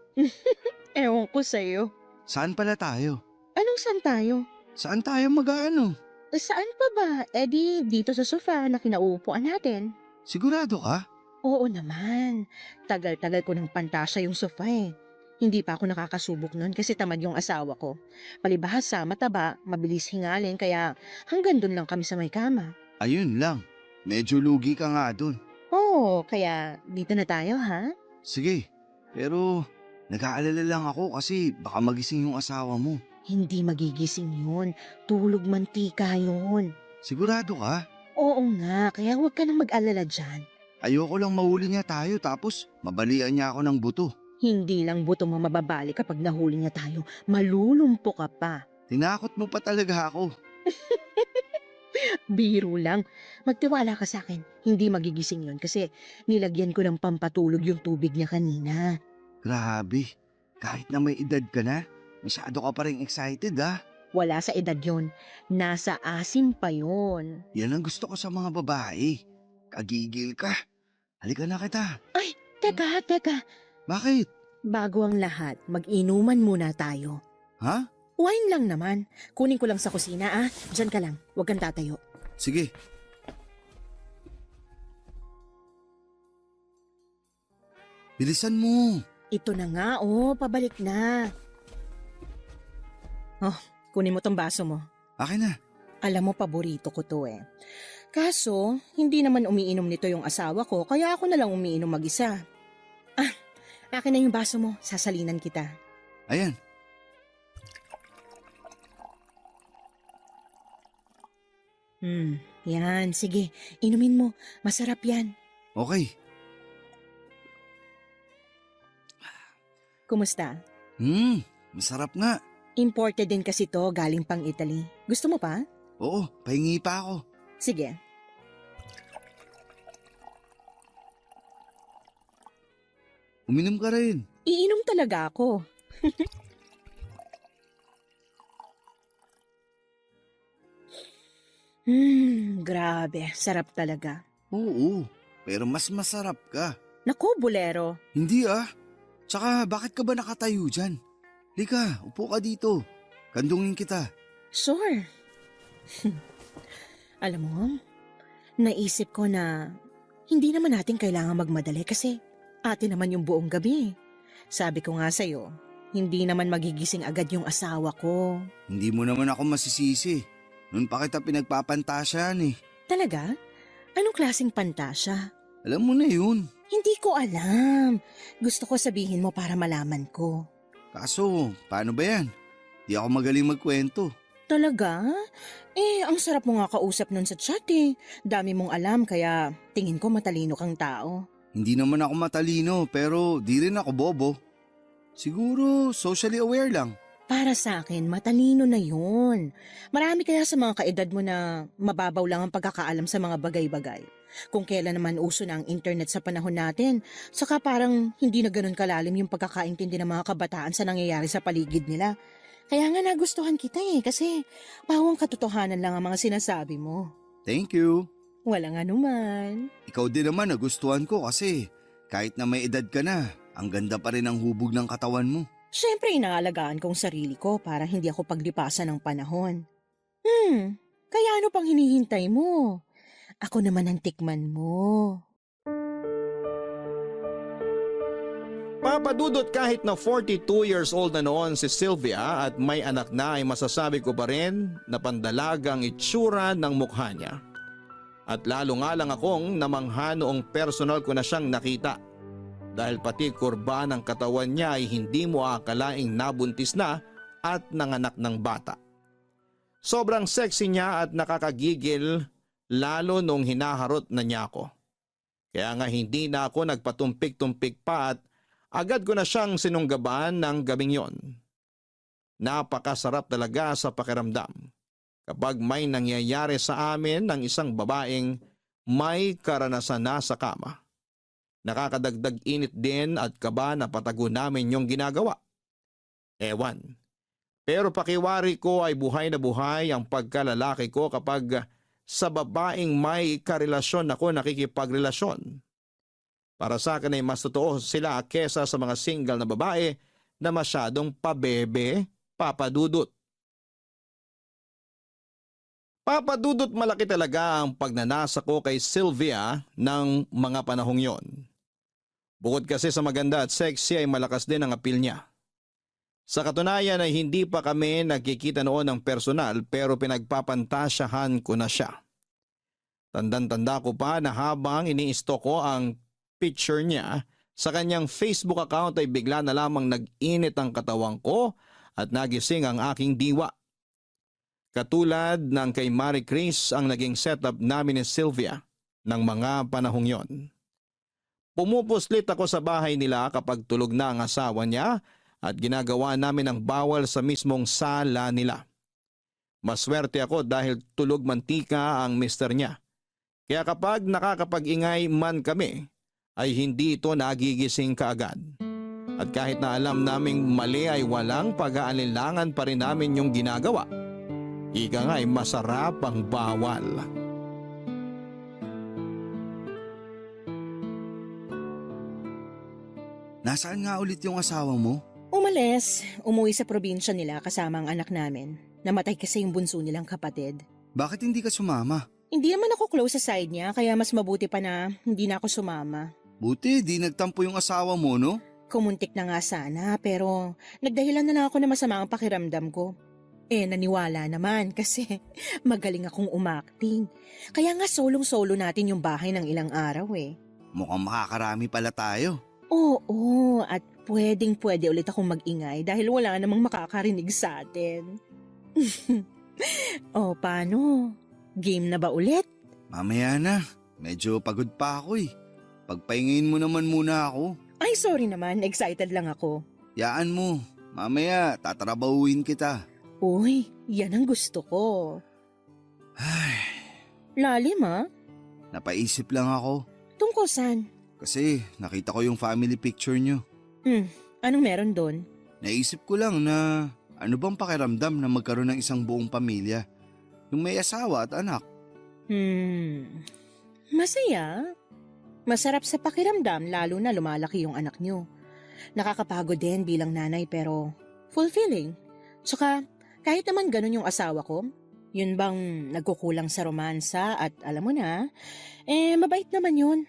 Ewan ko sa'yo.
Saan pala tayo?
Anong saan tayo?
Saan tayo mag-aano?
Saan pa ba? Eh di, dito sa sofa na kinauupuan natin.
Sigurado ka?
Oo naman. Tagal-tagal ko ng pantasya yung sofa eh. Hindi pa ako nakakasubok nun kasi tamad yung asawa ko. Palibhasa, mataba, mabilis hingalin kaya hanggang dun lang kami sa may kama.
Ayun lang. Medyo lugi ka nga dun.
Oo, kaya dito na tayo ha?
Sige, pero nag-aalala lang ako kasi baka magising yung asawa mo.
Hindi magigising yun. Tulog mantika yun.
Sigurado ka?
Oo nga, kaya huwag ka nang mag-alala dyan.
Ayoko lang mahuli niya tayo tapos mabalian niya ako ng buto.
Hindi lang buto mo mababali kapag nahuli niya tayo. Malulumpo ka pa.
Tinakot mo pa talaga ako.
Biro lang. Magtiwala ka sa akin. Hindi magigising yun kasi nilagyan ko ng pampatulog yung tubig niya kanina.
Grabe, kahit na may edad ka na, masyado ka pa rin excited ha.
Wala sa edad yun. Nasa asim pa yun.
Yan ang gusto ko sa mga babae. Kagigil ka. Halika na kita.
Teka.
Bakit?
Bago ang lahat, mag-inuman muna tayo.
Ha?
Wine lang naman. Kunin ko lang sa kusina ah. Diyan ka lang. Huwag kang tatayo.
Sige. Bilisan mo.
Ito na nga oh. Pabalik na. Oh, kunin mo tong baso mo.
Akin na.
Alam mo, paborito ko to eh. Kaso, hindi naman umiinom nito yung asawa ko, kaya ako na lang umiinom mag-isa. Ah, akin na yung baso mo. Sasalinan kita.
Ayan.
Yan. Sige, inumin mo. Masarap yan.
Okay.
Kumusta?
Masarap nga.
Imported din kasi to, galing pang Italy. Gusto mo pa?
Oo, pahingi pa ako.
Sige.
Uminom ka rin.
Iinom talaga ako. Grabe. Sarap talaga.
Oo, pero mas masarap ka.
Naku, bulero.
Hindi ah. Tsaka bakit ka ba nakatayo dyan? Lika, upo ka dito. Kandungin kita.
Sure. Alam mo, naisip ko na hindi naman natin kailangan magmadali kasi atin naman yung buong gabi. Sabi ko nga sa'yo, hindi naman magigising agad yung asawa ko.
Hindi mo naman ako masisisi. Noon pa kita pinagpapantasyan eh.
Talaga? Anong klaseng pantasya?
Alam mo na yun.
Hindi ko alam. Gusto ko sabihin mo para malaman ko.
Kaso, paano ba yan? Di ako magaling magkwento.
Talaga? Ang sarap mo nga kausap nun sa chat eh. Dami mong alam kaya tingin ko matalino kang tao.
Hindi naman ako matalino pero di rin ako bobo. Siguro socially aware lang.
Para sa akin, matalino na yun. Marami kaya sa mga kaedad mo na mababaw lang ang pagkakaalam sa mga bagay-bagay. Kung kailan naman uso na ang internet sa panahon natin, saka parang hindi na ganun kalalim yung pagkakaintindi ng mga kabataan sa nangyayari sa paligid nila. Kaya nga nagustuhan kita kasi pawang katotohanan lang ang mga sinasabi mo.
Thank you.
Walang anuman.
Ikaw din naman nagustuhan ko kasi kahit na may edad ka na, ang ganda pa rin ang hubog ng katawan mo.
Siyempre inaalagaan kong sarili ko para hindi ako paglipasan ng panahon. Kaya ano pang hinihintay mo? Ako naman ang tikman mo.
Papadudot kahit na 42 years old na noon si Sylvia at may anak na ay masasabi ko pa rin na pandalagang itsura ng mukha niya. At lalo nga lang akong namangha noong personal ko na siyang nakita. Dahil pati kurba ng katawan niya ay hindi mo akalaing nabuntis na at nanganak ng bata. Sobrang sexy niya at nakakagigil lalo nung hinaharot na niya ako. Kaya nga hindi na ako nagpatumpik-tumpik pa at agad ko na siyang sinunggaban ng gabing yon. Napakasarap talaga sa pakiramdam kapag may nangyayari sa amin ng isang babaeng may karanasan na sa kama. Nakakadagdag init din at kaba na patago namin yung ginagawa. Ewan. Pero pakiwari ko ay buhay na buhay ang pagkalalaki ko kapag sa babaeng may karelasyon ako nakikipagrelasyon. Para sa akin ay mas totoo sila kesa sa mga single na babae na masyadong pabebe, papadudot. Papadudot malaki talaga ang pagnanasa ko kay Sylvia ng mga panahong yon. Bukod kasi sa maganda at sexy ay malakas din ang appeal niya. Sa katunayan ay hindi pa kami nagkikita noon ng personal pero pinagpapantasyahan ko na siya. Tandang-tanda ko pa na habang ini-stalk ko ang picture niya sa kanyang Facebook account ay bigla na lamang nag-init ang katawan ko at nagising ang aking diwa. Katulad ng kay Marie Chris ang naging setup namin ni Sylvia ng mga panahong yon. Pumupuslit ako sa bahay nila kapag tulog na ang asawa niya at ginagawa namin ang bawal sa mismong sala nila. Maswerte ako dahil tulog mantika ang mister niya. Kaya kapag nakakapag-ingay man kami, ay hindi ito nagigising kaagad. At kahit na alam naming mali ay walang pag-aalinlangan pa rin namin yung ginagawa. Ika nga ay masarap ang bawal.
Nasaan nga ulit yung asawa mo?
Umalis, umuwi sa probinsya nila kasama ang anak namin. Namatay kasi yung bunso nilang kapatid.
Bakit hindi ka sumama?
Hindi naman ako close sa side niya kaya mas mabuti pa na hindi na ako sumama.
Buti, di nagtampo yung asawa mo, no?
Kumuntik na nga sana pero nagdahilan na lang ako na masama ang pakiramdam ko. Naniwala naman kasi magaling akong umakting. Kaya nga solong-solo natin yung bahay ng ilang araw eh.
Mukhang makakarami pala tayo.
Oo, at pwedeng-pwede ulit akong mag-ingay dahil wala namang makakarinig sa atin. O, paano? Game na ba ulit?
Mamaya na, medyo pagod pa ako eh. Pagpahingayin mo naman muna ako.
Ay, sorry naman, excited lang ako.
Yaan mo, mamaya tatrabahuin kita.
Uy, yan ang gusto ko.
Ay,
Lalim ah?
napaisip lang ako.
Tungkol saan?
Kasi nakita ko yung family picture nyo.
Anong meron doon?
Naisip ko lang na ano bang pakiramdam na magkaroon ng isang buong pamilya. Yung may asawa at anak.
Masaya. Masarap sa pakiramdam lalo na lumalaki yung anak nyo. Nakakapagod din bilang nanay pero fulfilling. Tsaka kahit naman ganun yung asawa ko, yun bang nagkukulang sa romansa at alam mo na, mabait naman yun.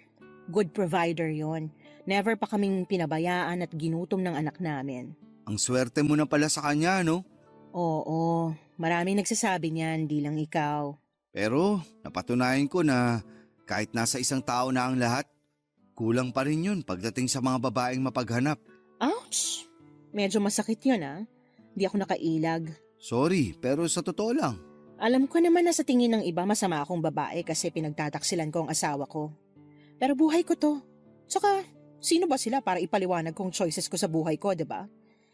Good provider yon. Never pa kaming pinabayaan at ginutom ng anak namin.
Ang swerte mo na pala sa kanya, no?
Oo, maraming nagsasabi niyan, di lang ikaw.
Pero napatunayan ko na kahit nasa isang tao na ang lahat, kulang pa rin yun pagdating sa mga babaeng mapaghanap.
Ouch! Medyo masakit yun ah. Di ako nakailag.
Sorry, pero sa totoo lang.
Alam ko naman na sa tingin ng iba masama akong babae kasi pinagtataksilan ko ang asawa ko. Pero buhay ko to. Tsaka, sino ba sila para ipaliwanag kong choices ko sa buhay ko, diba?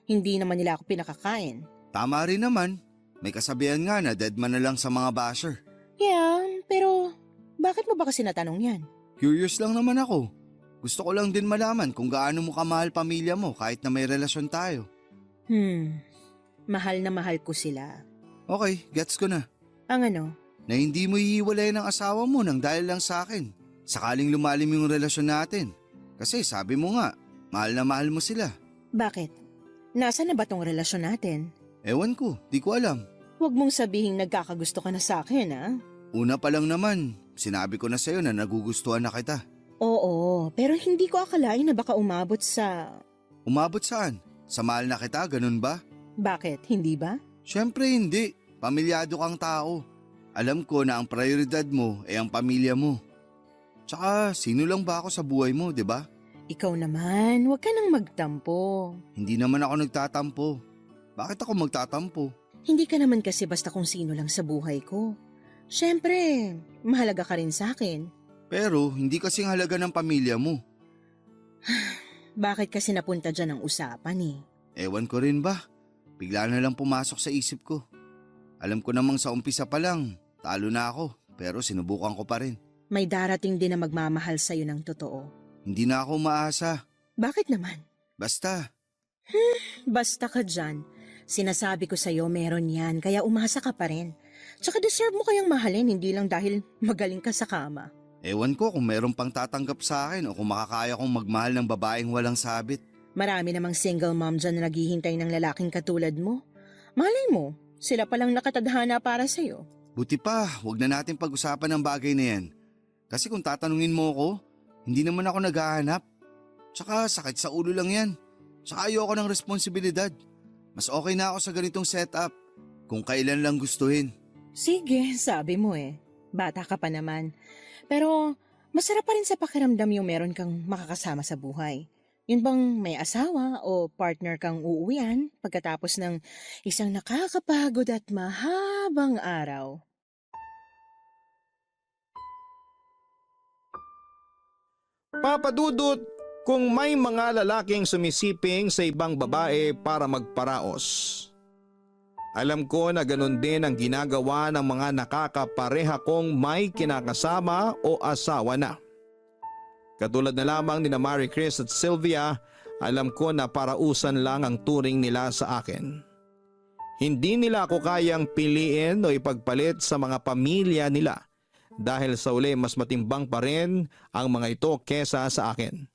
Hindi naman nila ako pinakakain.
Tama rin naman. May kasabihan nga na dead man na lang sa mga basher.
Yeah, pero bakit mo ba kasi natanong yan?
Curious lang naman ako. Gusto ko lang din malaman kung gaano mo kamahal pamilya mo kahit na may relasyon tayo.
Mahal na mahal ko sila.
Okay, gets ko na.
Ang ano?
Na hindi mo hihiwalay ng asawa mo nang dahil lang sa akin. Sakaling lumalim yung relasyon natin. Kasi sabi mo nga, mahal na mahal mo sila.
Bakit? Nasaan na ba tong relasyon natin?
Ewan ko, di ko alam.
Huwag mong sabihing nagkakagusto ka na sa akin, ha?
Una pa lang naman, sinabi ko na sa'yo na nagugustuhan na kita.
Oo, pero hindi ko akalain na baka umabot sa...
Umabot saan? Sa mahal na kita, ganun ba?
Bakit? Hindi ba?
Siyempre hindi. Pamilyado kang tao. Alam ko na ang prioridad mo ay ang pamilya mo. Tsaka, sino lang ba ako sa buhay mo, di ba?
Ikaw naman, huwag ka nang magtampo.
Hindi naman ako nagtatampo. Bakit ako magtatampo?
Hindi ka naman kasi basta kung sino lang sa buhay ko. Siyempre, mahalaga ka rin sa akin.
Pero hindi kasing halaga ng pamilya mo.
Bakit kasi napunta dyan ang usapan eh?
Ewan ko rin ba? Bigla na lang pumasok sa isip ko. Alam ko namang sa umpisa pa lang, talo na ako, pero sinubukan ko pa rin.
May darating din na magmamahal sa'yo ng totoo.
Hindi na ako maasa.
Bakit naman?
Basta,
Basta ka dyan. Sinasabi ko sa'yo meron yan, kaya umasa ka pa rin. Tsaka deserve mo kayang mahalin, hindi lang dahil magaling ka sa kama.
ewan ko kung meron pang tatanggap sa akin o kung makakaya kong magmahal ng babaeng walang sabit.
Marami namang single mom dyan na naghihintay ng lalaking katulad mo. Malay mo, sila palang nakatadhana para sa'yo.
Buti pa, wag na natin pag-usapan ang bagay na yan. Kasi kung tatanungin mo ako, hindi naman ako naghahanap. Tsaka sakit sa ulo lang yan. Tsaka ayoko ng responsibilidad. Mas okay na ako sa ganitong setup. Kung kailan lang gustuhin.
Sige, sabi mo eh. Bata ka pa naman. Pero masarap pa rin sa pakiramdam yung meron kang makakasama sa buhay. Yun bang may asawa o partner kang uuwian pagkatapos ng isang nakakapagod at mahabang araw?
Papadudot, kung may mga lalaking sumisiping sa ibang babae para magparaos. Alam ko na ganun din ang ginagawa ng mga nakakapareha kong may kinakasama o asawa na. Katulad na lamang ni na Marie Chris at Sylvia, alam ko na parausan lang ang turing nila sa akin. Hindi nila ako kayang piliin o ipagpalit sa mga pamilya nila dahil sa uli mas matimbang pa rin ang mga ito kesa sa akin.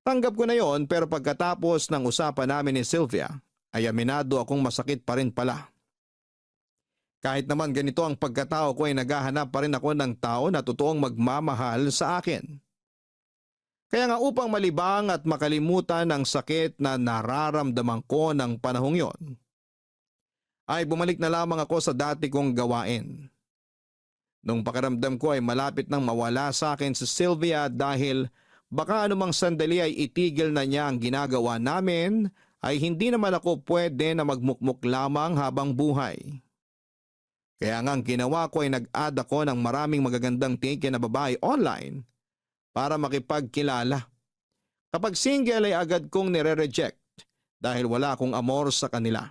Tanggap ko na yon, pero pagkatapos ng usapan namin ni Sylvia ay aminado akong masakit pa rin pala. Kahit naman ganito ang pagkatao ko ay naghahanap pa rin ako ng tao na totoong magmamahal sa akin. Kaya nga upang malibang at makalimutan ang sakit na nararamdaman ko ng panahong yon, ay bumalik na lamang ako sa dati kong gawain. Nung pakiramdam ko ay malapit nang mawala sa akin si Sylvia dahil baka anumang sandali ay itigil na niya ang ginagawa namin, ay hindi naman ako pwede na magmukmuk lamang habang buhay. Kaya nga ang ginawa ko ay nag-add ako ng maraming magagandang tiki na babae online para makipagkilala. Kapag single ay agad kong nire-reject dahil wala akong amor sa kanila.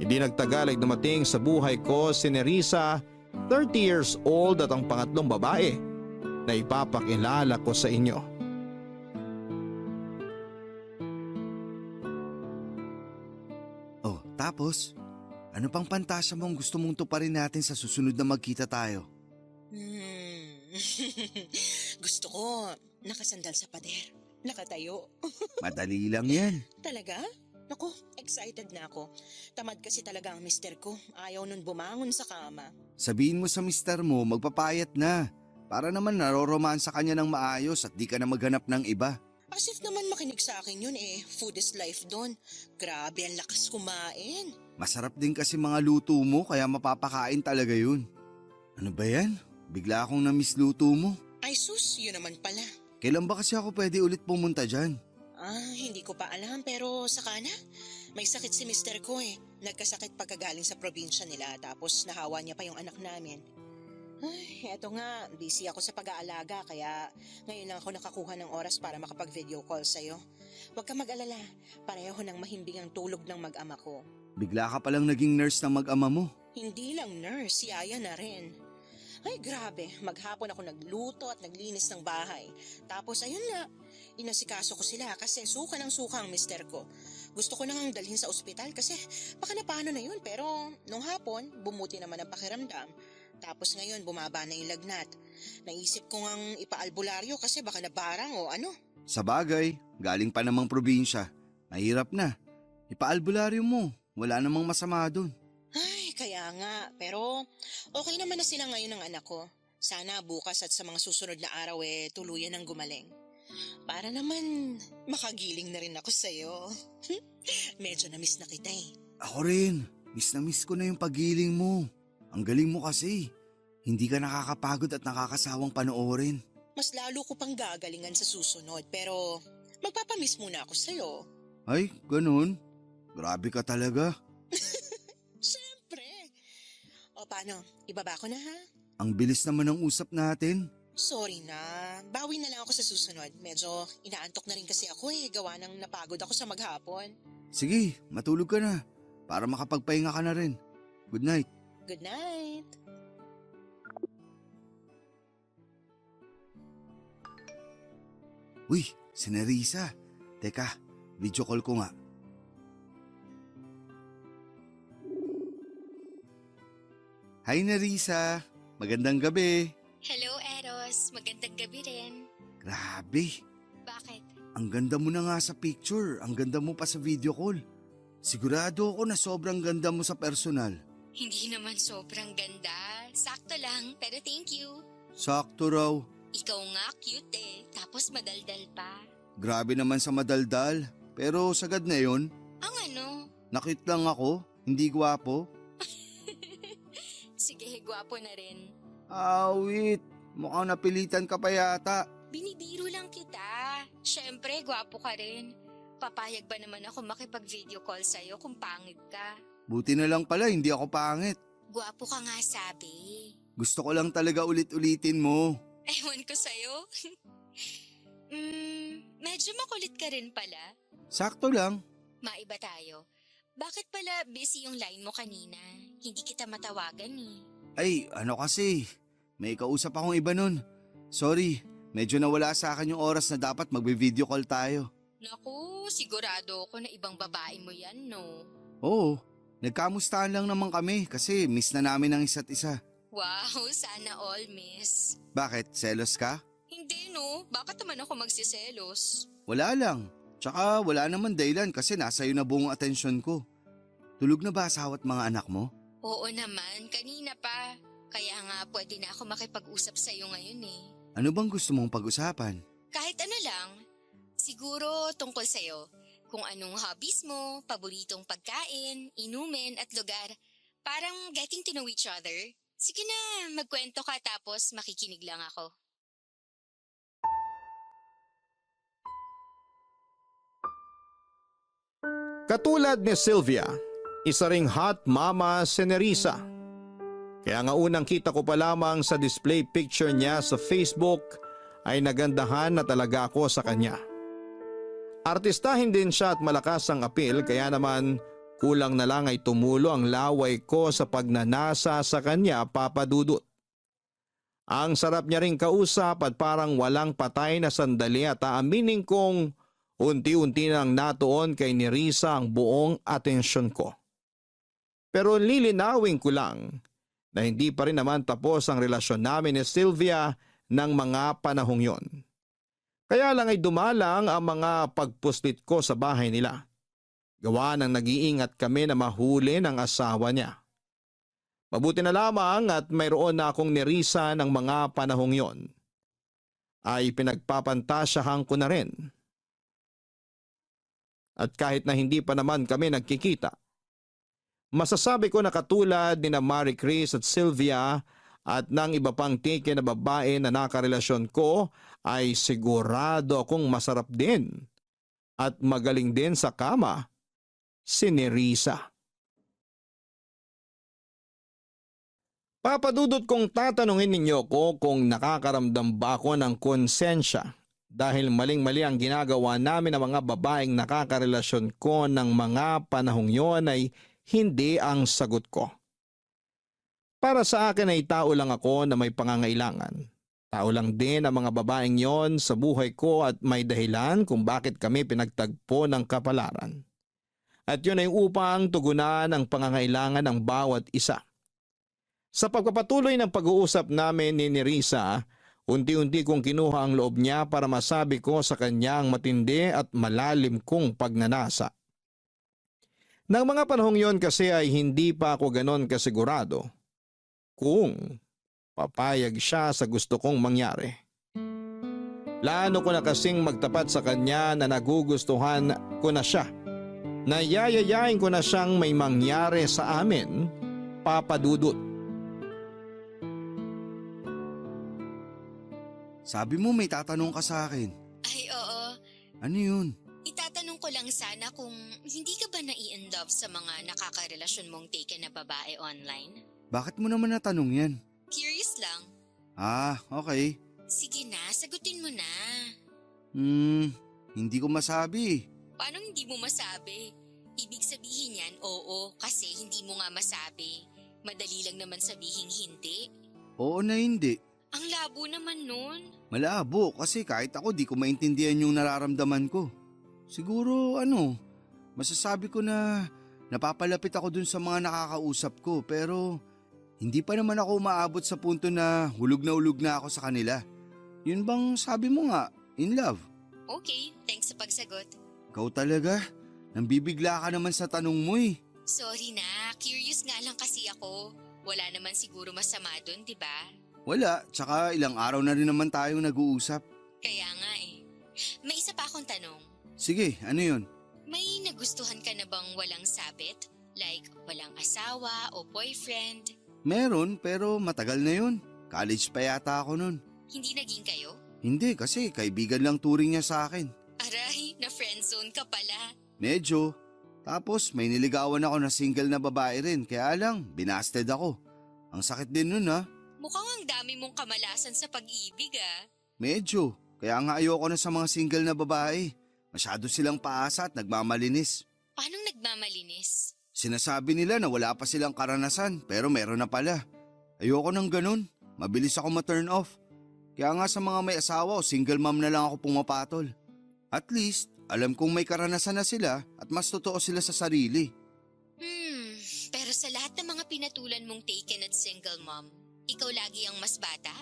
Hindi nagtagal ay dumating sa buhay ko si Nerissa, 30 years old at ang pangatlong babae na ipapakilala ko sa inyo.
Oh, tapos? Ano pang pantasya mong gusto mong tuparin natin sa susunod na magkita tayo?
Gusto ko nakasandal sa pader. Nakatayo.
Madali lang yan.
Talaga? Naku, excited na ako. Tamad kasi talaga ang mister ko. Ayaw nun bumangon sa kama.
Sabihin mo sa mister mo, magpapayat na. Para naman naroromansa ka niya ng maayos at di ka na maghanap ng iba.
As if naman makinig sa akin yun eh. Food is life doon. Grabe, ang lakas kumain.
Masarap din kasi mga luto mo kaya mapapakain talaga yun. Ano ba yan? Bigla akong na-miss luto mo.
Ay sus, yun naman pala.
Kailan ba kasi ako pwede ulit pumunta dyan?
Hindi ko pa alam pero saka na. May sakit si mister ko eh. Nagkasakit pagkagaling sa probinsya nila tapos nahawa niya pa yung anak namin. Ay, eto nga, busy ako sa pag-aalaga kaya ngayon lang ako nakakuha ng oras para makapag-video call sa'yo. Huwag ka mag-alala, pareho ng mahimbing ang tulog ng mag-ama ko.
Bigla ka palang naging nurse ng mag-ama mo.
Hindi lang nurse, yaya na rin. Ay grabe, maghapon ako nagluto at naglinis ng bahay. Tapos ayun nga, inasikaso ko sila kasi suka ng suka ang mister ko. Gusto ko nang dalhin sa ospital kasi baka na paano na yun pero nung hapon bumuti naman ang pakiramdam. Tapos ngayon bumaba na yung lagnat. Naisip ko ngang ipaalbularyo kasi baka nabarang o ano.
Sa bagay, galing pa namang probinsya. Mahirap na. Ipaalbularyo mo, wala namang masama dun.
Ay, kaya nga. Pero okay naman na sila ngayon ng anak ko. Sana bukas at sa mga susunod na araw tuluyan ang gumaling. Para naman makagiling na rin ako sa'yo. Medyo na-miss na kita eh.
Ako rin, miss na miss ko na yung pagiling mo. Ang galing mo kasi. Hindi ka nakakapagod at nakakasawang panoorin.
Mas lalo ko pang gagalingan sa susunod pero magpapamiss muna ako sa'yo.
Ay, ganun? Grabe ka talaga.
Siyempre. O paano, ibaba ko na ha?
Ang bilis naman ng usap natin.
Sorry na, bawi na lang ako sa susunod. Medyo inaantok na rin kasi ako gawa ng napagod ako sa maghapon.
Sige, matulog ka na. Para makapagpahinga ka na rin. Good night.
Good night.
Uy, si Nerissa. Teka, video call ko nga. Hi Nerissa, magandang gabi.
Hello, Eros. Magandang gabi rin.
Grabe,
Bakit?
ang ganda mo na nga sa picture, ang ganda mo pa sa video call. Sigurado ako na sobrang ganda mo sa personal.
Hindi naman sobrang ganda. Sakto lang, pero thank you.
Sakto raw.
Ikaw nga cute eh, tapos madaldal pa.
Grabe naman sa madaldal. Pero sagad na yon.
Ang ano?
Nakit lang ako, hindi gwapo.
Sige, gwapo na rin.
Awit, mukhang napilitan ka pa yata.
Binibiro lang kita. Siyempre, gwapo ka rin. Papayag ba naman ako makipag-video call sa'yo kung pangit ka?
Buti na lang pala, hindi ako pangit.
Gwapo ka nga sabi.
Gusto ko lang talaga ulit-ulitin mo.
Ewan ko sa'yo. Medyo makulit ka rin pala.
Sakto lang.
Maiba tayo. Bakit pala busy yung line mo kanina? Hindi kita matawagan eh.
Ay, ano kasi, may kausap akong iba nun. Sorry, medyo nawala sa akin yung oras na dapat magbe-video call tayo.
Naku, sigurado ako na ibang babae mo yan, no?
Oo, nagkamustahan lang naman kami kasi miss na namin ang isa't isa.
Wow, sana all, miss.
Bakit, selos ka?
Hindi, no? Bakit naman ako magsiselos?
Wala lang. Tsaka wala naman dahilan kasi nasa iyo na buong atensyon ko. Tulog na ba asawa at mga anak mo?
Oo naman, kanina pa. Kaya nga pwede na ako makipag-usap sa'yo ngayon eh.
Ano bang gusto mong pag-usapan?
Kahit ano lang. Siguro tungkol sa'yo. Kung anong hobbies mo, paboritong pagkain, inumin at lugar. Parang getting to know each other. Sige na, magkwento ka tapos makikinig lang ako.
Katulad ni Sylvia, isa ring hot mama si Nerissa. Kaya nga unang kita ko pa lamang sa display picture niya sa Facebook ay nagandahan na talaga ako sa kanya. Artistahin din siya at malakas ang apil kaya naman kulang na lang ay tumulo ang laway ko sa pagnanasa sa kanya, Papa Dudut. Ang sarap niya ring kausap at parang walang patay na sandali at aaminin kong unti-unti nang natuon kay Nerissa ang buong atensyon ko. Pero lilinawin ko lang na hindi pa rin naman tapos ang relasyon namin ni Sylvia ng mga panahong yon. Kaya lang ay dumalang ang mga pagpuslit ko sa bahay nila. Gawa ng nag-iingat kami na mahuli ng asawa niya. Mabuti na lamang at mayroon na akong Nerissa ng mga panahong yon. Ay pinagpapantasyahan ko na rin. At kahit na hindi pa naman kami nagkikita, masasabi ko na katulad ni na Marie Chris at Sylvia at ng iba pang tike na babae na nakarelasyon ko ay sigurado akong masarap din at magaling din sa kama si Nerissa. Papadudot kong tatanungin ninyo ko kung nakakaramdam ba ako ng konsensya dahil maling-mali ang ginagawa namin ng mga babaeng nakakarelasyon ko ng mga panahong yon ay hindi ang sagot ko. Para sa akin ay tao lang ako na may pangangailangan. Tao lang din ang mga babaeng yon sa buhay ko at may dahilan kung bakit kami pinagtagpo ng kapalaran. At yun ay upang tugunan ang pangangailangan ng bawat isa. Sa pagpapatuloy ng pag-uusap namin ni Nerissa, unti-unti kong kinuha ang loob niya para masabi ko sa kanya ang matindi at malalim kong pagnanasa. Nang mga panahong yon kasi ay hindi pa ako ganon kasigurado kung papayag siya sa gusto kong mangyari. Plano ko na kasing magtapat sa kanya na nagugustuhan ko na siya. Nayayayain ko na siyang may mangyari sa amin, Papa Dudut.
Sabi mo may tatanong ka sa akin.
Ay, oo.
Ano yun?
Itatanong ko lang sana kung hindi ka ba nai-inlove sa mga nakakarelasyon mong taken na babae online?
Bakit mo naman natanong yan?
Curious lang.
Ah, okay.
Sige na, sagutin mo na.
Hindi ko masabi.
Paano hindi mo masabi? Ibig sabihin yan, oo, kasi hindi mo nga masabi. Madali lang naman sabihin hindi.
Oo na hindi.
Ang labo naman nun.
Malabo kasi kahit ako di ko maintindihan yung nararamdaman ko. Siguro masasabi ko na napapalapit ako dun sa mga nakakausap ko pero hindi pa naman ako umaabot sa punto na hulog na ako sa kanila. Yun bang sabi mo nga, in love?
Okay, thanks sa pagsagot.
Ikaw talaga, nambibigla ka naman sa tanong mo eh.
Sorry na, curious nga lang kasi ako. Wala naman siguro masama dun, di ba?
Wala, tsaka ilang araw na rin naman tayong nag-uusap.
Kaya nga eh. May isa pa akong tanong.
Sige, ano yun?
May nagustuhan ka na bang walang sabit? Like walang asawa o boyfriend?
Meron pero matagal na yun. College pa yata ako nun.
Hindi naging kayo?
Hindi kasi kaibigan lang turing niya sa akin.
Aray, na friendzone ka pala.
Medyo. Tapos may niligawan ako na single na babae rin kaya lang binasted ako. Ang sakit din nun ha.
Mukhang ang dami mong kamalasan sa pag-ibig ah.
Medyo. Kaya nga ayoko na sa mga single na babae. Masyado silang paasa at nagmamalinis.
Paanong nagmamalinis?
Sinasabi nila na wala pa silang karanasan pero meron na pala. Ayoko ng ganun. Mabilis ako ma-turn off. Kaya nga sa mga may asawa o single mom na lang ako pumapatol. At least, alam kong may karanasan na sila at mas totoo sila sa sarili.
Pero sa lahat ng mga pinatulan mong taken at single mom, ikaw lagi ang mas bata?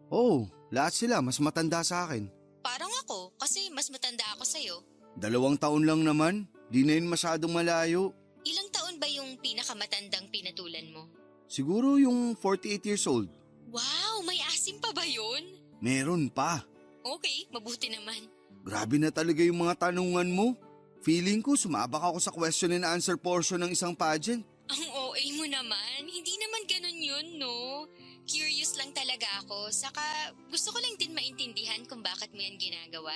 Oo, lahat sila mas matanda sa akin.
Parang ako, kasi mas matanda ako sa'yo.
2 taon lang naman, di na yun masyadong malayo.
Ilang taon ba yung pinakamatandang pinatulan mo?
Siguro yung 48 years old.
Wow, may asim pa ba yun?
Meron pa.
Okay, mabuti naman.
Grabe na talaga yung mga tanungan mo. Feeling ko sumabak ako sa question and answer portion ng isang pageant.
Ang OA mo naman, hindi naman ganun yun, no? Curious lang talaga ako, saka gusto ko lang din maintindihan kung bakit mo yan ginagawa.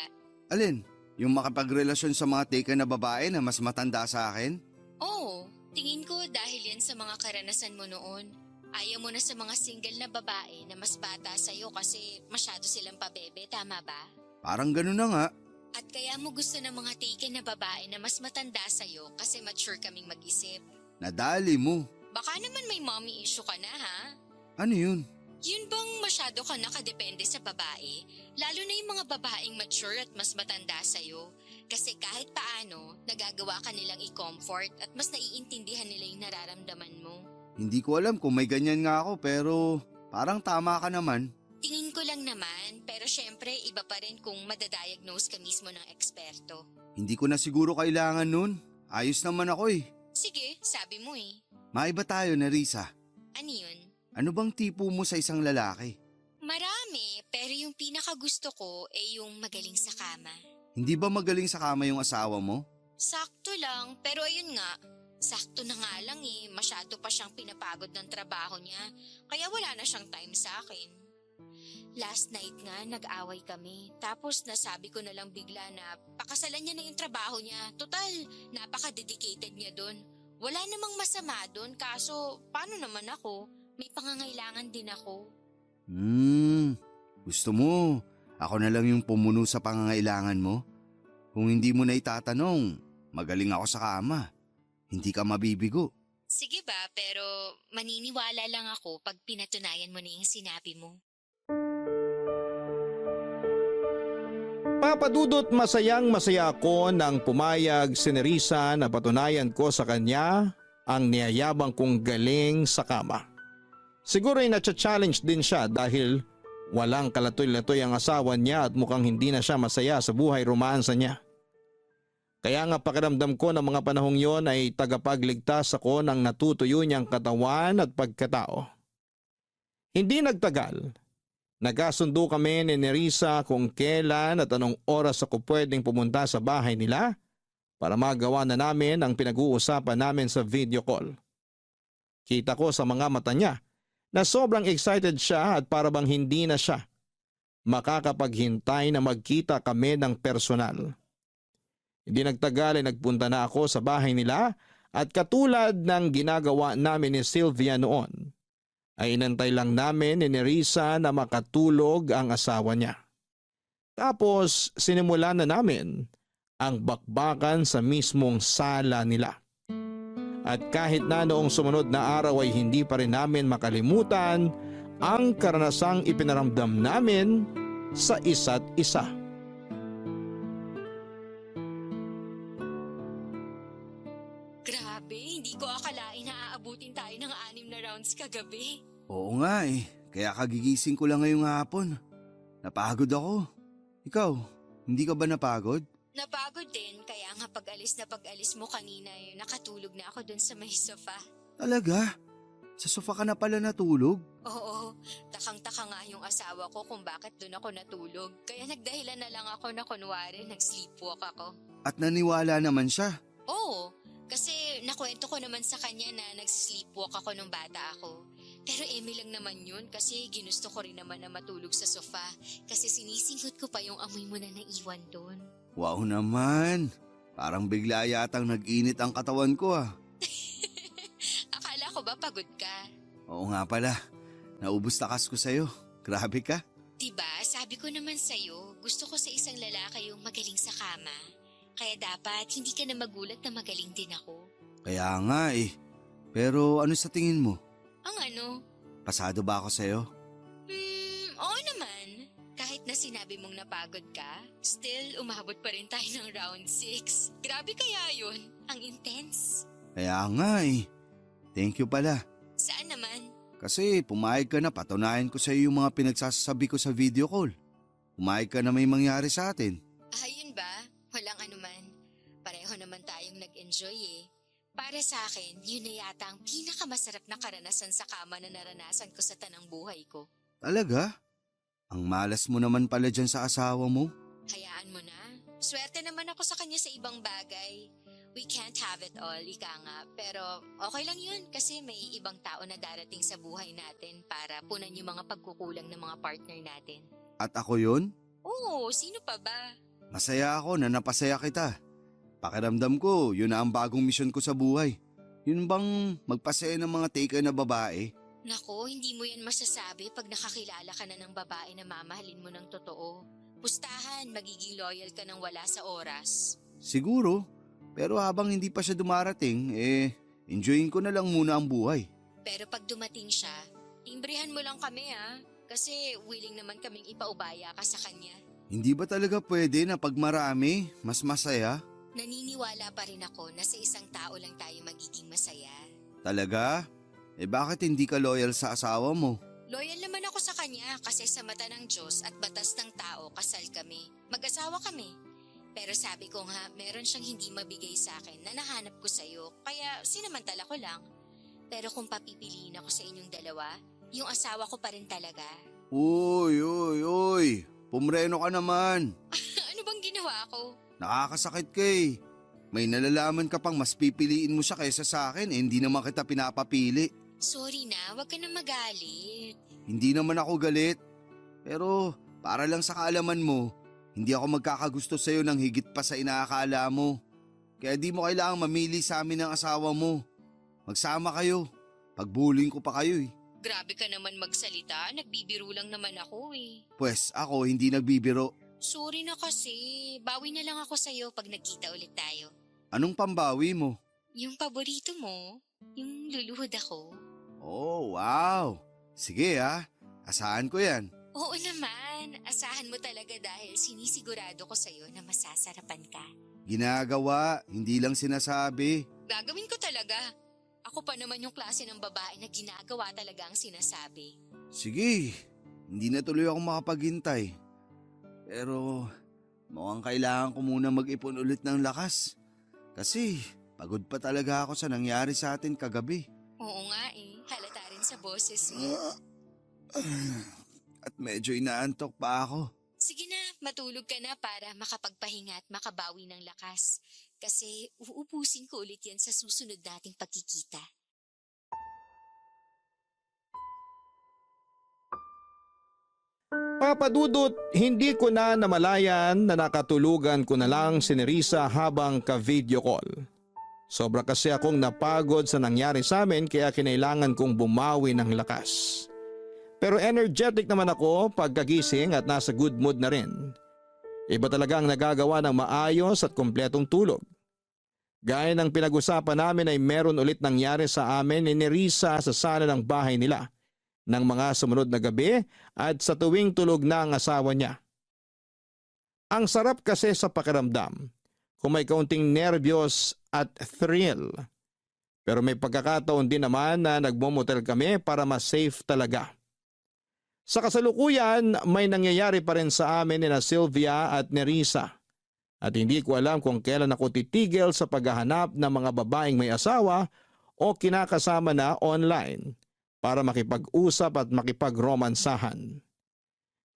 Alin? Yung makapagrelasyon sa mga taken na babae na mas matanda sa akin?
Oo, tingin ko dahil yan sa mga karanasan mo noon. Ayaw mo na sa mga single na babae na mas bata sa'yo kasi masyado silang pabebe, tama ba?
Parang ganun na nga.
At kaya mo gusto ng mga taken na babae na mas matanda sa'yo kasi mature kaming mag-isip.
Nadali mo.
Baka naman may mommy issue ka na ha?
Ano yun?
Yun bang masyado ka nakadepende sa babae? Lalo na yung mga babaeng mature at mas matanda sa'yo. Kasi kahit paano, nagagawa ka nilang i-comfort at mas naiintindihan nila yung nararamdaman mo.
Hindi ko alam kung may ganyan nga ako pero parang tama ka naman.
Tingin ko lang naman, pero syempre iba pa rin kung madadiagnose ka mismo ng eksperto.
Hindi ko na siguro kailangan nun. Ayos naman ako eh.
Sige, sabi mo eh.
Maiba tayo na Risa.
Ano yun?
Ano bang tipo mo sa isang lalaki?
Marami, pero yung pinakagusto ko ay yung magaling sa kama.
Hindi ba magaling sa kama yung asawa mo?
Sakto lang, pero ayun nga, sakto na nga lang eh, masyado pa siyang pinapagod ng trabaho niya, kaya wala na siyang time sa akin. Last night nga, nag-away kami. Tapos nasabi ko na lang bigla na pakasalan niya na yung trabaho niya. Total, napaka-dedicated niya doon. Wala namang masama doon, kaso paano naman ako? May pangangailangan din ako.
Gusto mo, ako na lang yung pumuno sa pangangailangan mo? Kung hindi mo na itatanong, magaling ako sa kama. Hindi ka mabibigo.
Sige ba, pero maniniwala lang ako pag pinatunayan mo na yung sinabi mo.
Papadudot masayang masaya ako nang pumayag si Nerissa na patunayan ko sa kanya ang niyayabang kong galing sa kama. Siguro ay natcha-challenge din siya dahil walang kalatoy-latoy ang asawa niya at mukhang hindi na siya masaya sa buhay romansa niya. Kaya nga pakiramdam ko ng mga panahong yon ay tagapagligtas ako ng natutuyo niyang katawan at pagkatao. Hindi nagtagal. Nagkasundo kami ni Nerissa kung kailan at anong oras ako pwedeng pumunta sa bahay nila para magawa na namin ang pinag-uusapan namin sa video call. Kita ko sa mga mata niya na sobrang excited siya at para bang hindi na siya makakapaghintay na magkita kami ng personal. Hindi nagtagal ay nagpunta na ako sa bahay nila at katulad ng ginagawa namin ni Sylvia noon, ay inantay lang namin ni Nerissa na makatulog ang asawa niya. Tapos sinimulan na namin ang bakbakan sa mismong sala nila. At kahit na noong sumunod na araw ay hindi pa rin namin makalimutan ang karanasang ipinaramdam namin sa isa't isa.
Grabe, hindi ko akalain na aabutin tayo ng 6 na rounds kagabi.
Oo nga eh, kaya kagigising ko lang ngayong hapon. Napagod ako. Ikaw, hindi ka ba napagod?
Napagod din, kaya nga nga pag-alis mo kanina nakatulog na ako dun sa may sofa.
Talaga? Sa sofa ka na pala natulog?
Oo, takang-taka nga yung asawa ko kung bakit dun ako natulog. Kaya nagdahilan na lang ako na kunwari nag-sleepwalk ako.
At naniwala naman siya.
Oo, kasi nakwento ko naman sa kanya na nagsisleepwalk ako nung bata ako. Pero eme lang naman yun kasi ginusto ko rin naman na matulog sa sofa kasi sinisinghot ko pa yung amoy mo na naiwan doon.
Wow naman. Parang bigla yatang nag-init ang katawan ko ah.
Akala ko ba pagod ka?
Oo nga pala. Naubos takas ko sa'yo. Grabe ka.
Diba, sabi ko naman sa'yo, gusto ko sa isang lalaki yung magaling sa kama. Kaya dapat hindi ka na magulat na magaling din ako.
Kaya nga eh. Pero ano sa tingin mo?
Ang ano?
Pasado ba ako sa'yo?
Oo naman. Kahit na sinabi mong napagod ka, still umabot pa rin tayo ng round 6. Grabe kaya yun? Ang intense.
Kaya nga eh. Thank you pala.
Saan naman?
Kasi pumayag ka na patunayan ko sa'yo yung mga pinagsasabi ko sa video call. Pumayag ka na may mangyari sa atin.
Yun ba? Walang anuman. Pareho naman tayong nag-enjoy eh. Para sa akin, yun na yata ang pinakamasarap na karanasan sa kama na naranasan ko sa tanang buhay ko.
Talaga? Ang malas mo naman pala dyan sa asawa mo.
Hayaan mo na. Swerte naman ako sa kanya sa ibang bagay. We can't have it all, ika nga. Pero okay lang yun kasi may ibang tao na darating sa buhay natin para punan yung mga pagkukulang ng mga partner natin.
At ako yun?
Oo, sino pa ba?
Masaya ako na napasaya kita. Pakiramdam ko, yun na ang bagong misyon ko sa buhay. Yun bang magpasaya ng mga taker na babae?
Nako, hindi mo yan masasabi pag nakakilala ka na ng babae na mamahalin mo ng totoo. Pustahan, magiging loyal ka ng wala sa oras.
Siguro, pero habang hindi pa siya dumarating, enjoyin ko na lang muna ang buhay.
Pero pag dumating siya, imbrihan mo lang kami kasi willing naman kaming ipaubaya ka sa kanya.
Hindi ba talaga pwede na pag marami, mas masaya?
Naniniwala pa rin ako na sa isang tao lang tayo magiging masaya.
Talaga? Bakit hindi ka loyal sa asawa mo?
Loyal naman ako sa kanya kasi sa mata ng Diyos at batas ng tao kasal kami. Mag-asawa kami. Pero sabi ko nga, meron siyang hindi mabigay sa akin na nahanap ko sa'yo kaya sinamantala ko lang. Pero kung papipiliin ako sa inyong dalawa, yung asawa ko pa rin talaga.
Uy! Pumreno ka naman.
Ano bang ginawa ko?
Nakakasakit ka eh. May nalalaman ka pang mas pipiliin mo siya kaysa sa akin hindi naman kita pinapapili.
Sorry na, wag ka na magalit.
Hindi naman ako galit. Pero para lang sa kaalaman mo, hindi ako magkakagusto sa'yo ng higit pa sa inaakala mo. Kaya di mo kailangang mamili sa amin ng asawa mo. Magsama kayo. Pagbullying ko pa kayo eh.
Grabe ka naman magsalita, nagbibiro lang naman ako eh.
Pwes ako hindi nagbibiro.
Sorry na kasi, bawi na lang ako sa'yo pag nagkita ulit tayo.
Anong pambawi mo?
Yung paborito mo, yung luluhod ako.
Oh, wow. Sige asahan ko yan.
Oo naman, asahan mo talaga dahil sinisigurado ko sa'yo na masasarapan ka.
Ginagawa, hindi lang sinasabi.
Gagawin ko talaga. Ako pa naman yung klase ng babae na ginagawa talaga ang sinasabi.
Sige, hindi na tuloy ako makapaghintay. Pero mukhang kailangan ko muna mag-ipon ulit ng lakas. Kasi pagod pa talaga ako sa nangyari sa atin kagabi.
Oo nga halata rin sa boses mo.
At medyo inaantok pa ako.
Sige na, matulog ka na para makapagpahinga at makabawi ng lakas. Kasi uubusin ko ulit yan sa susunod nating pagkikita.
Papadudot, hindi ko na namalayan na nakatulugan ko na lang si Nerissa habang ka-video call. Sobra kasi akong napagod sa nangyari sa amin kaya kinailangan kong bumawi ng lakas. Pero energetic naman ako pagkagising at nasa good mood na rin. Iba talagang nagagawa ng maayos at kumpletong tulog. Gaya ng pinag-usapan namin ay meron ulit nangyari sa amin ni Nerissa sa sala ng bahay nila ng mga sumunod na gabi at sa tuwing tulog na ang asawa niya. Ang sarap kasi sa pakiramdam kung may kaunting nervyos at thrill. Pero may pagkakataon din naman na nagmomotel kami para mas safe talaga. Sa kasalukuyan, may nangyayari pa rin sa amin ni Sylvia at Nerissa. At hindi ko alam kung kailan ako titigil sa paghahanap ng mga babaeng may asawa o kinakasama na online para makipag-usap at makipag-romansahan.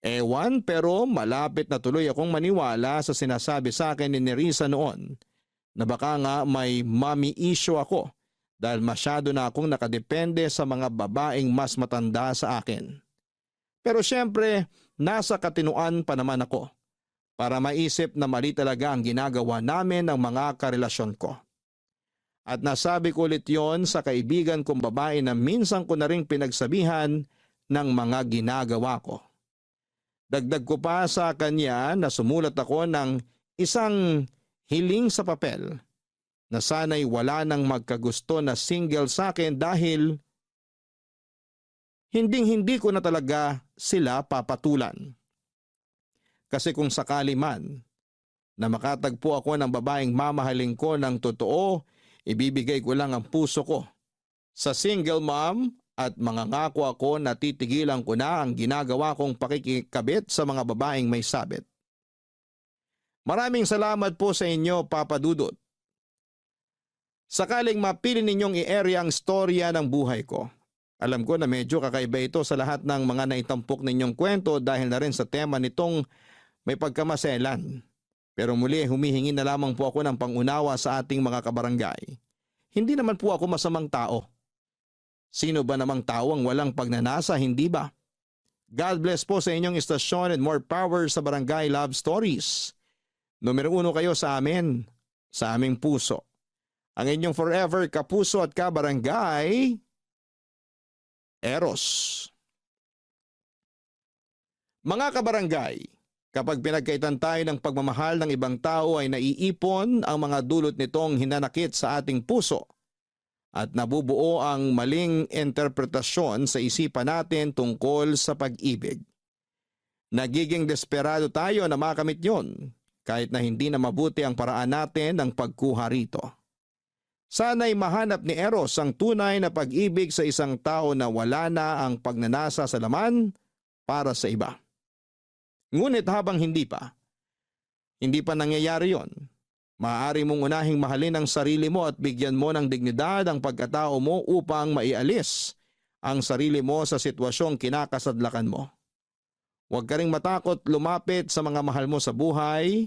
Ewan, pero malapit na tuloy akong maniwala sa sinasabi sa akin ni Nerissa noon na baka nga may mommy issue ako dahil masyado na akong nakadepende sa mga babaeng mas matanda sa akin. Pero syempre, nasa katinuan pa naman ako para maisip na mali talaga ang ginagawa namin ng mga karelasyon ko. At nasabi ko ulit yon sa kaibigan kong babae na minsan ko na ring pinagsabihan ng mga ginagawa ko. Dagdag ko pa sa kanya na sumulat ako ng isang hiling sa papel na sana'y wala nang magkagusto na single sa akin dahil hinding-hindi ko na talaga sila papatulan. Kasi kung sakali man na makatagpo ako ng babaeng mamahalin ko ng totoo, ibibigay ko lang ang puso ko sa single mom at mangangako ako na titigilan ko na ang ginagawa kong pakikikabit sa mga babaeng may sabit. Maraming salamat po sa inyo, Papa Dudut. Sakaling mapili ninyong i-area ang storya ng buhay ko. Alam ko na medyo kakaiba ito sa lahat ng mga naitampok ninyong kwento dahil na rin sa tema nitong may pagkamaselan. Pero muli humihingi na lamang po ako ng pangunawa sa ating mga kabarangay. Hindi naman po ako masamang tao. Sino ba namang tao ang walang pagnanasa, hindi ba? God bless po sa inyong istasyon and more power sa Barangay Love Stories. Numero 1 kayo sa amin, sa aming puso. Ang inyong forever kapuso at kabarangay, Eros. Mga kabarangay, kapag pinagkaitan tayo ng pagmamahal ng ibang tao ay naiipon ang mga dulot nitong hinanakit sa ating puso at nabubuo ang maling interpretasyon sa isipan natin tungkol sa pag-ibig. Nagiging desperado tayo na makamit yon kahit na hindi na mabuti ang paraan natin ng pagkuha rito. Sana'y mahanap ni Eros ang tunay na pag-ibig sa isang tao na wala na ang pagnanasa sa laman para sa iba. Ngunit habang hindi pa nangyayari yon, maaari mong unahing mahalin ang sarili mo at bigyan mo ng dignidad ang pagkatao mo upang maialis ang sarili mo sa sitwasyong kinakasadlakan mo. Huwag ka ring matakot lumapit sa mga mahal mo sa buhay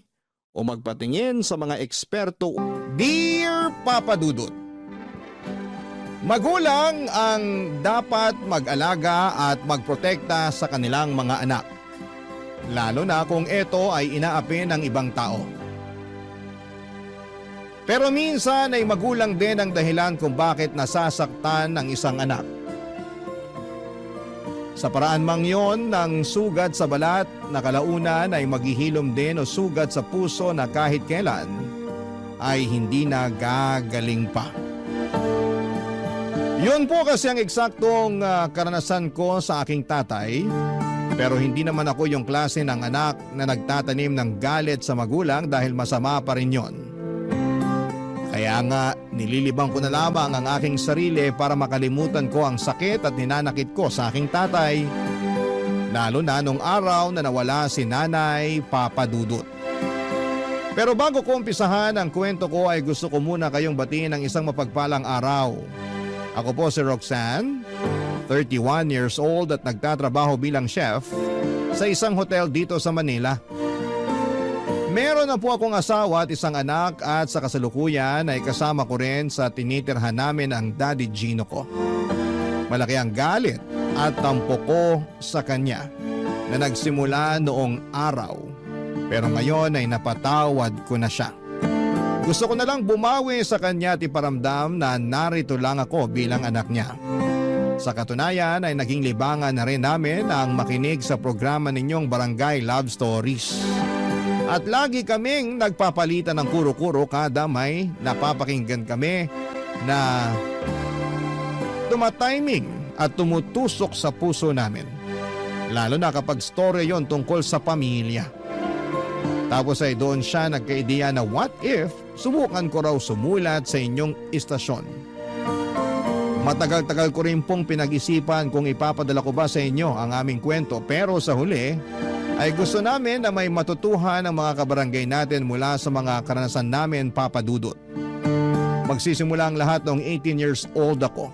o magpatingin sa mga eksperto. Dear Papa Dudut, magulang ang dapat mag-alaga at magprotekta sa kanilang mga anak, lalo na kung ito ay inaapi ng ibang tao. Pero minsan ay magulang din ang dahilan kung bakit nasasaktan ang isang anak. Sa paraan mang yon ng sugat sa balat na kalaunan ay maghihilom din o sugat sa puso na kahit kailan ay hindi na gagaling pa. Yun po kasi ang eksaktong karanasan ko sa aking tatay, pero hindi naman ako yung klase ng anak na nagtatanim ng galit sa magulang dahil masama pa rin yon. Kaya nga nililibang ko na lamang ang aking sarili para makalimutan ko ang sakit at ninanakit ko sa aking tatay, lalo na nung araw na nawala si Nanay Papa Dudut. Pero bago ko umpisahan ang kwento ko ay gusto ko muna kayong batiin ng isang mapagpalang araw. Ako po si Roxanne, 31 years old at nagtatrabaho bilang chef sa isang hotel dito sa Manila. Meron na po akong asawa at isang anak at sa kasalukuyan ay kasama ko rin sa tinitirhan namin ang Daddy Gino ko. Malaki ang galit at tampok ko sa kanya na nagsimula noong araw, pero ngayon ay napatawad ko na siya. Gusto ko na lang bumawi sa kanya at iparamdam na narito lang ako bilang anak niya. Sa katunayan ay naging libangan na rin namin ang makinig sa programa ninyong Barangay Love Stories. At lagi kaming nagpapalitan ng kuro-kuro kada may napapakinggan kami na tumatiming at tumutusok sa puso namin. Lalo na kapag story yon tungkol sa pamilya. Tapos ay doon siya nagka-ideya na what if subukan ko raw sumulat sa inyong istasyon. Matagal-tagal ko rin pong pinag-isipan kung ipapadala ko ba sa inyo ang aming kwento, pero sa huli ay gusto namin na may matutuhan ang mga kabarangay natin mula sa mga karanasan namin, Papa Dudut. Magsisimula ang lahat noong 18 years old ako.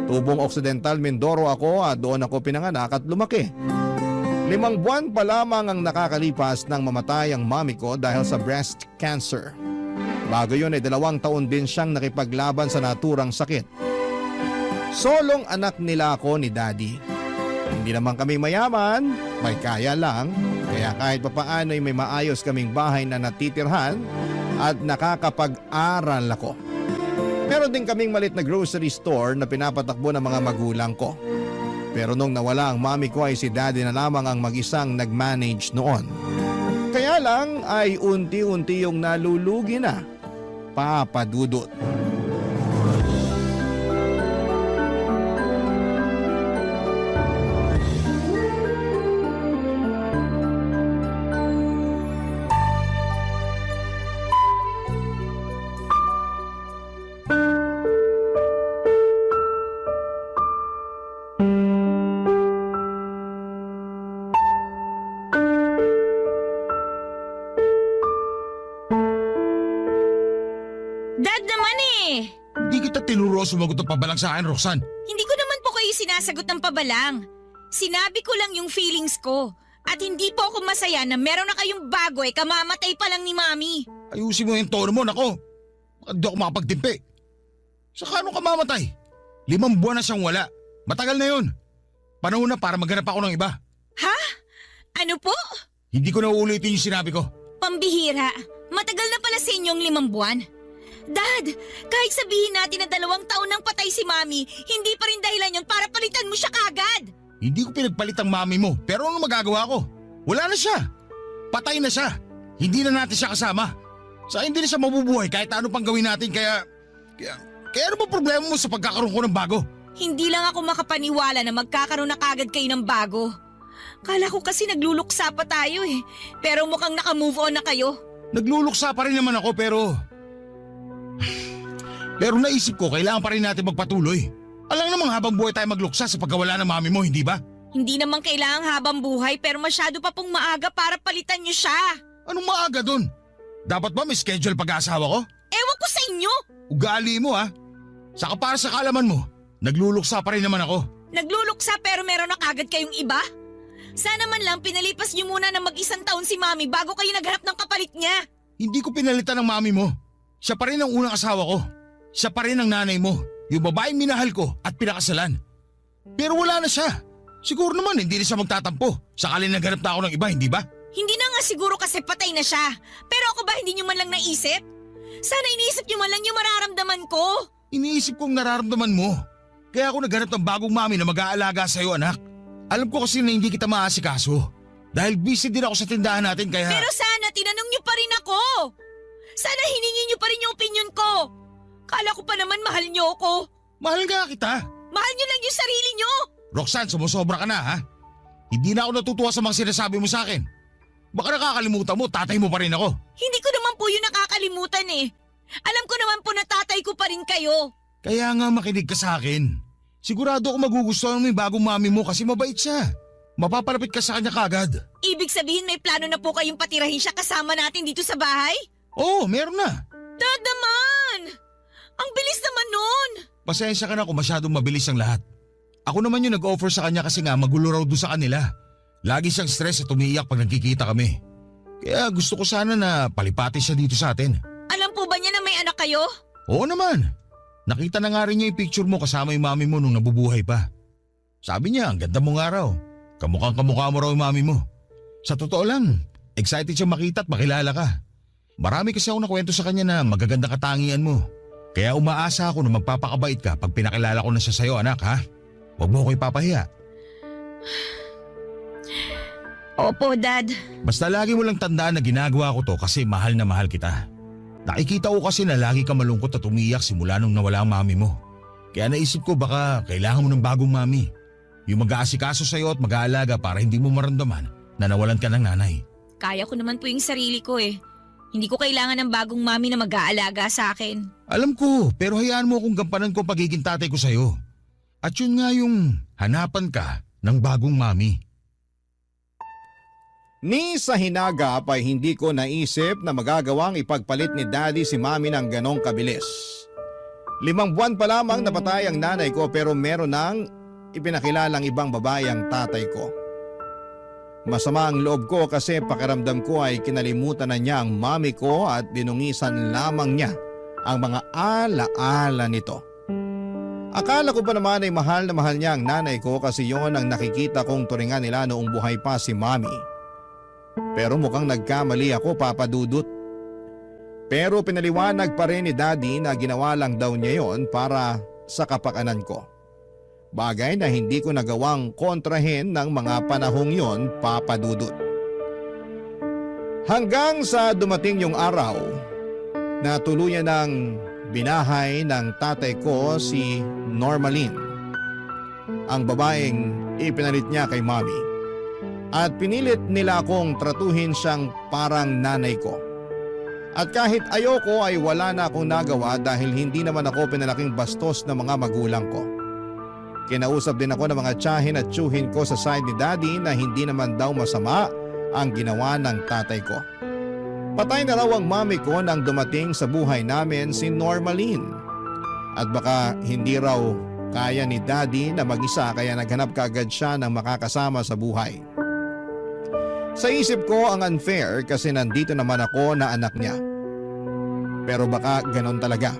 Tubong Occidental Mindoro ako at doon ako pinanganak at lumaki. 5 buwan pa lamang ang nakakalipas nang mamatay ang mami ko dahil sa breast cancer. Bago yun ay 2 taon din siyang nakipaglaban sa naturang sakit. Solong anak nila ako ni Daddy. Hindi naman kami mayaman, may kaya lang, kaya kahit papaano ay may maayos kaming bahay na natitirhan at nakakapag-aral ako. Meron din kaming malit na grocery store na pinapatakbo ng mga magulang ko. Pero nung nawala ang mami ko ay si Daddy na lamang ang mag-isang nag-manage noon. Kaya lang ay unti-unti yung nalulugi na, Papa Dudut.
Dad naman eh!
Hindi kita tinuro sumagot ng pabalang sa akin, Roxanne.
Hindi ko naman po kayo sinasagot ng pabalang. Sinabi ko lang yung feelings ko. At hindi po ako masaya na meron na kayong bago kamamatay pa lang ni Mami.
Ayusin mo yung tono mo, nako. Hindi ako makapagtimpi. Saka ano ka mamatay? 5 buwan na siyang wala. Matagal na yun. Panahon na para maghanap ako ng iba.
Ha? Ano po?
Hindi ko na uulitin yung sinabi ko.
Pambihira. Matagal na pala sa inyong 5 buwan. Dad, kahit sabihin natin na 2 taon nang patay si Mami, hindi pa rin dahilan yun para palitan mo siya kagad.
Hindi ko pinagpalit ang mami mo, pero ano magagawa ko? Wala na siya. Patay na siya. Hindi na natin siya kasama. Sa hindi na siya mabubuhay kahit ano pang gawin natin, kaya ano ba problema mo sa pagkakaroon ko ng bago?
Hindi lang ako makapaniwala na magkakaroon na kagad kayo ng bago. Kala ko kasi nagluluksa pa tayo eh. Pero mukhang naka-move on na kayo.
Nagluluksa pa rin naman ako pero naisip ko kailangan pa rin natin magpatuloy. Alam namang habang buhay tayo magluksa sa pagkawala ng mami mo, hindi ba?
Hindi naman kailangang habang buhay pero masyado pa pong maaga para palitan niyo siya.
Anong maaga dun? Dapat ba may schedule pag-aasawa ko?
Ewan ko sa inyo.
Ugali mo ha. Saka para sa kaalaman mo, nagluluksa pa rin naman ako.
Nagluluksa pero meron na kagad kayong iba? Sana man lang pinalipas niyo muna ng mag-1 taon si Mami bago kayo naghanap ng kapalit niya.
Hindi ko pinalitan ng mami mo. Siya pa rin ang unang asawa ko. Siya pa rin ang nanay mo. Yung babaeng minahal ko at pinakasalan. Pero wala na siya. Siguro naman hindi na siya magtatampo. Sakali naghanap na ako ng iba, hindi ba?
Hindi na nga siguro kasi patay na siya. Pero ako ba hindi niyo man lang naisip? Sana iniisip niyo man lang yung mararamdaman ko.
Iniisip kong nararamdaman mo. Kaya ako naghanap ng bagong mami na mag-aalaga sa'yo, anak. Alam ko kasi na hindi kita maasikaso. Dahil busy din ako sa tindahan natin kaya…
Pero sana tinanong niyo pa rin ako. Sana hiningi niyo pa rin yung opinion ko. Kala ko pa naman mahal niyo ako.
Mahal nga kita.
Mahal niyo lang yung sarili niyo.
Roxanne, sumusobra ka na ha? Hindi na ako natutuwa sa mga sinasabi mo sa akin. Baka nakakalimutan mo, tatay mo pa rin ako.
Hindi ko naman po yun nakakalimutan eh. Alam ko naman po na tatay ko pa rin kayo.
Kaya nga makinig ka sa akin. Sigurado ako magugustuhan mo yung bagong mami mo kasi mabait siya. Mapapalapit ka sa kanya kagad.
Ibig sabihin may plano na po kayong patirahin siya kasama natin dito sa bahay?
Oo, meron na.
Dad naman! Ang bilis naman nun!
Pasensya ka na kung masyadong mabilis ang lahat. Ako naman yung nag-offer sa kanya kasi nga magulo raw doon sa kanila. Lagi siyang stress at umiiyak pag nagkikita kami. Kaya gusto ko sana na palipati siya dito sa atin.
Alam po ba niya na may anak kayo?
Oo naman. Nakita na nga rin niya yung picture mo kasama yung mami mo nung nabubuhay pa. Sabi niya, ang ganda mo nga raw. Kamukhang kamukha mo raw yung mami mo. Sa totoo lang, excited siya makita at makilala ka. Marami kasi ako nakwento sa kanya na magaganda katangian mo. Kaya umaasa ako na magpapakabait ka pag pinakilala ko na siya sa'yo, anak, ha? Huwag mo ko ipapahiya.
Opo, Dad.
Basta lagi mo lang tandaan na ginagawa ko to kasi mahal na mahal kita. Nakikita ko kasi na lagi ka malungkot at umiyak simula nung nawala ang mami mo. Kaya naisip ko baka kailangan mo ng bagong mami. Yung mag-aasikaso sa'yo at mag-aalaga para hindi mo maramdaman na nawalan ka ng nanay.
Kaya ko naman po yung sarili ko eh. Hindi ko kailangan ng bagong mami na mag-aalaga sa akin.
Alam ko, pero hayaan mo akong gampanan ko ang pagiging tatay ko sa'yo. At yun nga yung hanapan ka ng bagong mami.
Ni sa hinagap ay hindi ko naisip na magagawang ipagpalit ni Daddy si Mami ng ganong kabilis. 5 buwan pa lamang napatay ang nanay ko pero meron nang ipinakilalang ibang babae ang tatay ko. Masama ang loob ko kasi pakiramdam ko ay kinalimutan na niya ang mami ko at dinungisan lamang niya ang mga ala-ala nito. Akala ko pa naman ay mahal na mahal niya ang nanay ko kasi yon ang nakikita kong turingan nila noong buhay pa si Mami. Pero mukhang nagkamali ako, Papa Dudut. Pero pinaliwanag pa rin ni Daddy na ginawa lang daw niya yon para sa kapakanan ko. Bagay na hindi ko nagawang kontrahin ng mga panahong yon, Papa Dudut. Hanggang sa dumating yung araw na tuluyan ng binahay ng tatay ko si Normaline, ang babaeng ipinalit niya kay Mami. At pinilit nila akong tratuhin siyang parang nanay ko. At kahit ayoko ay wala na akong nagawa dahil hindi naman ako pinalaking bastos ng mga magulang ko. Kinausap din ako ng mga tiyahin at tiyuhin ko sa side ni Daddy na hindi naman daw masama ang ginawa ng tatay ko. Patay na raw ang mami ko nang dumating sa buhay namin si Normaline. At baka hindi raw kaya ni Daddy na mag-isa kaya naghanap kaagad siya ng makakasama sa buhay. Sa isip ko ang unfair kasi nandito naman ako na anak niya. Pero baka ganon talaga.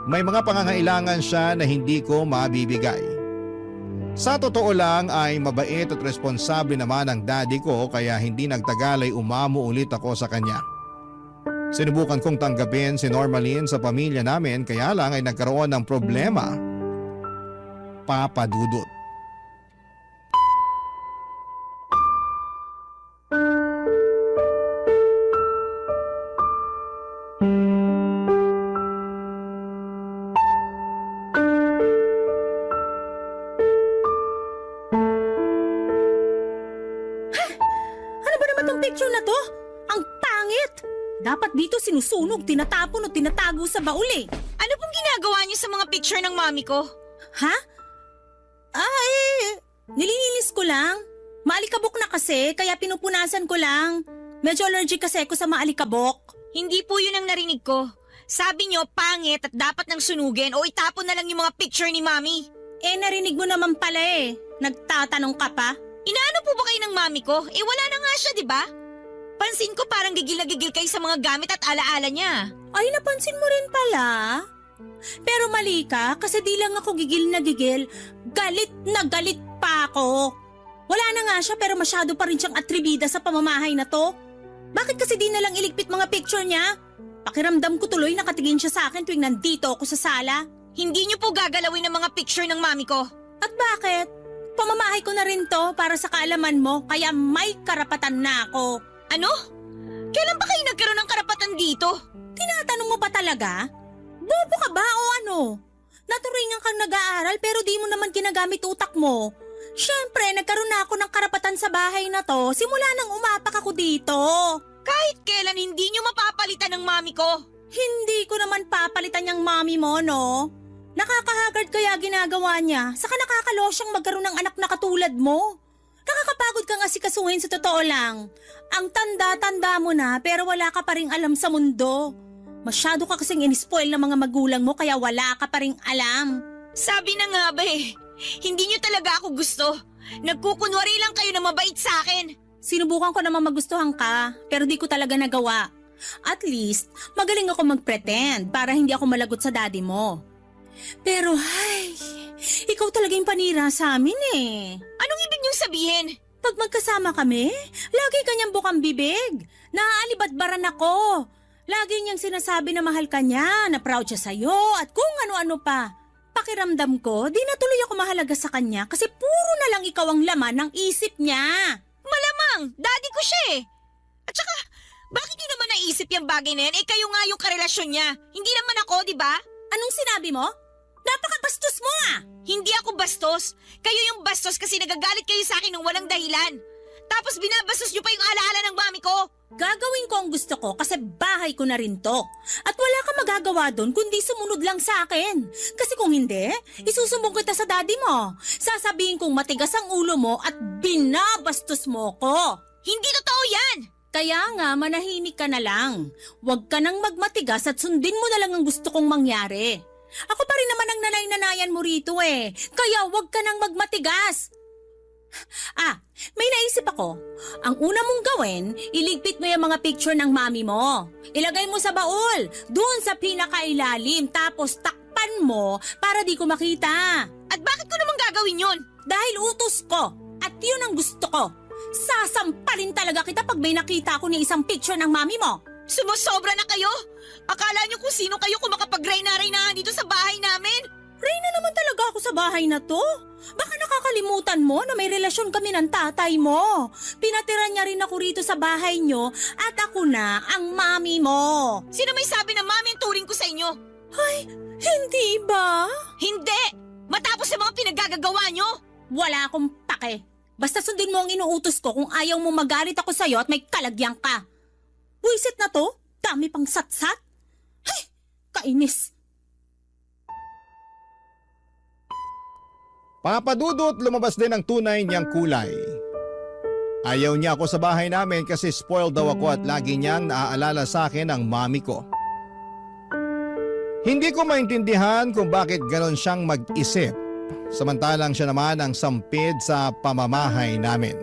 May mga pangangailangan siya na hindi ko mabibigay. Sa totoo lang ay mabait at responsable naman ang daddy ko kaya hindi nagtagal ay umamo ulit ako sa kanya. Sinubukan kong tanggapin si Normaline sa pamilya namin kaya lang ay nagkaroon ng problema. Papa Dudut.
Ano ba naman tong picture na to? Ang pangit! Dapat dito sinusunog, tinatapon o tinatago sa baul eh.
Ano pong ginagawa niyo sa mga picture ng mami ko?
Ha? Nililinis ko lang. Maalikabok na kasi, kaya pinupunasan ko lang. Medyo allergic kasi ako sa maalikabok.
Hindi po yun ang narinig ko. Sabi niyo pangit at dapat nang sunugin o itapon na lang yung mga picture ni mami.
Narinig mo naman pala eh. Nagtatanong ka pa?
Inaano po ba kayo ng mami ko? Wala na nga siya, di ba? Pansin ko parang gigil na gigil kayo sa mga gamit at alaala niya.
Ay, napansin mo rin pala. Pero mali ka, kasi di lang ako gigil na gigil. Galit na galit pa ako. Wala na nga siya pero masyado pa rin siyang atribida sa pamamahay na to. Bakit kasi di na lang iligpit mga picture niya? Pakiramdam ko tuloy nakatingin siya sa akin tuwing nandito ako sa sala.
Hindi niyo po gagalawin ang mga picture ng mami ko.
At bakit? Pamamahay ko na rin to para sa kaalaman mo kaya may karapatan na ako.
Ano? Kailan ba kayo nagkaroon ng karapatan dito?
Tinatanong mo pa talaga? Bobo ka ba o ano? Naturingan kang nag-aaral pero di mo naman ginagamit utak mo. Siyempre, nagkaroon na ako ng karapatan sa bahay na to simula nang umapak ako dito.
Kahit kailan hindi niyo mapapalitan ng mami ko.
Hindi ko naman papalitan yung mami mo, no? Nakakahagard kaya ginagawa niya, saka nakakalosyang magkaroon ng anak na katulad mo. Nakakapagod kang asikasuhin sa totoo lang. Ang tanda-tanda mo na pero wala ka pa ring alam sa mundo. Masyado ka kasing inispoil ng mga magulang mo kaya wala ka pa ring alam.
Sabi na nga ba hindi niyo talaga ako gusto. Nagkukunwari lang kayo na mabait sa akin.
Sinubukan ko naman magustuhan ka pero di ko talaga nagawa. At least, magaling ako mag-pretend para hindi ako malagot sa daddy mo. Pero ay, ikaw talaga yung panira sa amin eh.
Anong ibig niyong sabihin?
Pag magkasama kami, lagi kanyang bukang bibig. Naaalibadbaran ako. Lagi niyang sinasabi na mahal ka niya, na proud siya sa'yo at kung ano-ano pa. Pakiramdam ko, di na tuloy ako mahalaga sa kanya kasi puro na lang ikaw ang laman ng isip niya.
Malamang, daddy ko siya eh. At saka, bakit niyo naman naisip yung bagay na yan? Kayo nga yung karelasyon niya. Hindi naman ako, di ba?
Anong sinabi mo? Napakabastos mo ah!
Hindi ako bastos. Kayo yung bastos kasi nagagalit kayo sa akin ng walang dahilan. Tapos binabastos niyo pa yung alaala ng mami ko.
Gagawin ko ang gusto ko kasi bahay ko na rin to. At wala ka magagawa doon kundi sumunod lang sa akin. Kasi kung hindi, isusumbong kita sa daddy mo. Sasabihin kong matigas ang ulo mo at binabastos mo ko.
Hindi totoo yan!
Kaya nga, manahimik ka na lang. Huwag ka nang magmatigas at sundin mo na lang ang gusto kong mangyari. Ako pa rin naman ang nanay-nanayan mo rito eh. Kaya huwag ka nang magmatigas. May naisip ako. Ang una mong gawin, iligpit mo yung mga picture ng mami mo. Ilagay mo sa baul, doon sa pinakailalim, tapos takpan mo para di ko makita.
At bakit ko naman gagawin yun?
Dahil utos ko, at yun ang gusto ko. Sasampalin talaga kita pag may nakita ko ni isang picture ng mami mo.
Sumusobra na kayo? Akala niyo kung sino kayo kung makapag-Reyna-Reynahan dito sa bahay namin?
Reyna naman talaga ako sa bahay na to. Baka nakakalimutan mo na may relasyon kami ng tatay mo. Pinatira niya rin ako rito sa bahay nyo at ako na ang mami mo.
Sino may sabi na mami ang turing ko sa inyo?
Ay, hindi ba?
Hindi! Matapos sa mga pinaggagawa niyo!
Wala akong pake. Basta sundin mo ang inuutos ko kung ayaw mo magalit ako sa'yo at may kalagyan ka. Buisit na to? Dami pang satsat? Ay, kainis.
Papadudot lumabas din ang tunay niyang kulay. Ayaw niya ako sa bahay namin kasi spoiled daw ako at lagi niyang naaalala sa akin ang mami ko. Hindi ko maintindihan kung bakit ganon siyang mag-isip. Samantalang siya naman ang sampid sa pamamahay namin.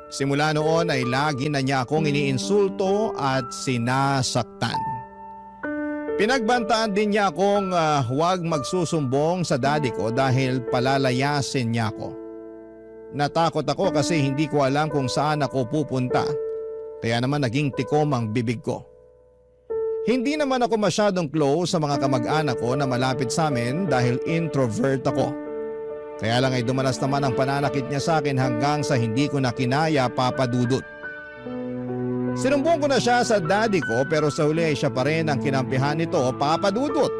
Simula noon ay lagi na niya akong iniinsulto at sinasaktan. Pinagbantaan din niya akong huwag magsusumbong sa daddy ko dahil palalayasin niya ako. Natakot ako kasi hindi ko alam kung saan ako pupunta. Kaya naman naging tikom ang bibig ko. Hindi naman ako masyadong close sa mga kamag-anak ko na malapit sa amin dahil introvert ako. Kaya lang ay dumanas naman ang pananakit niya sa akin hanggang sa hindi ko na kinaya, Papa Dudut. Sinumbong ko na siya sa daddy ko pero sa huli ay siya pa rin ang kinampihan nito, Papa Dudut.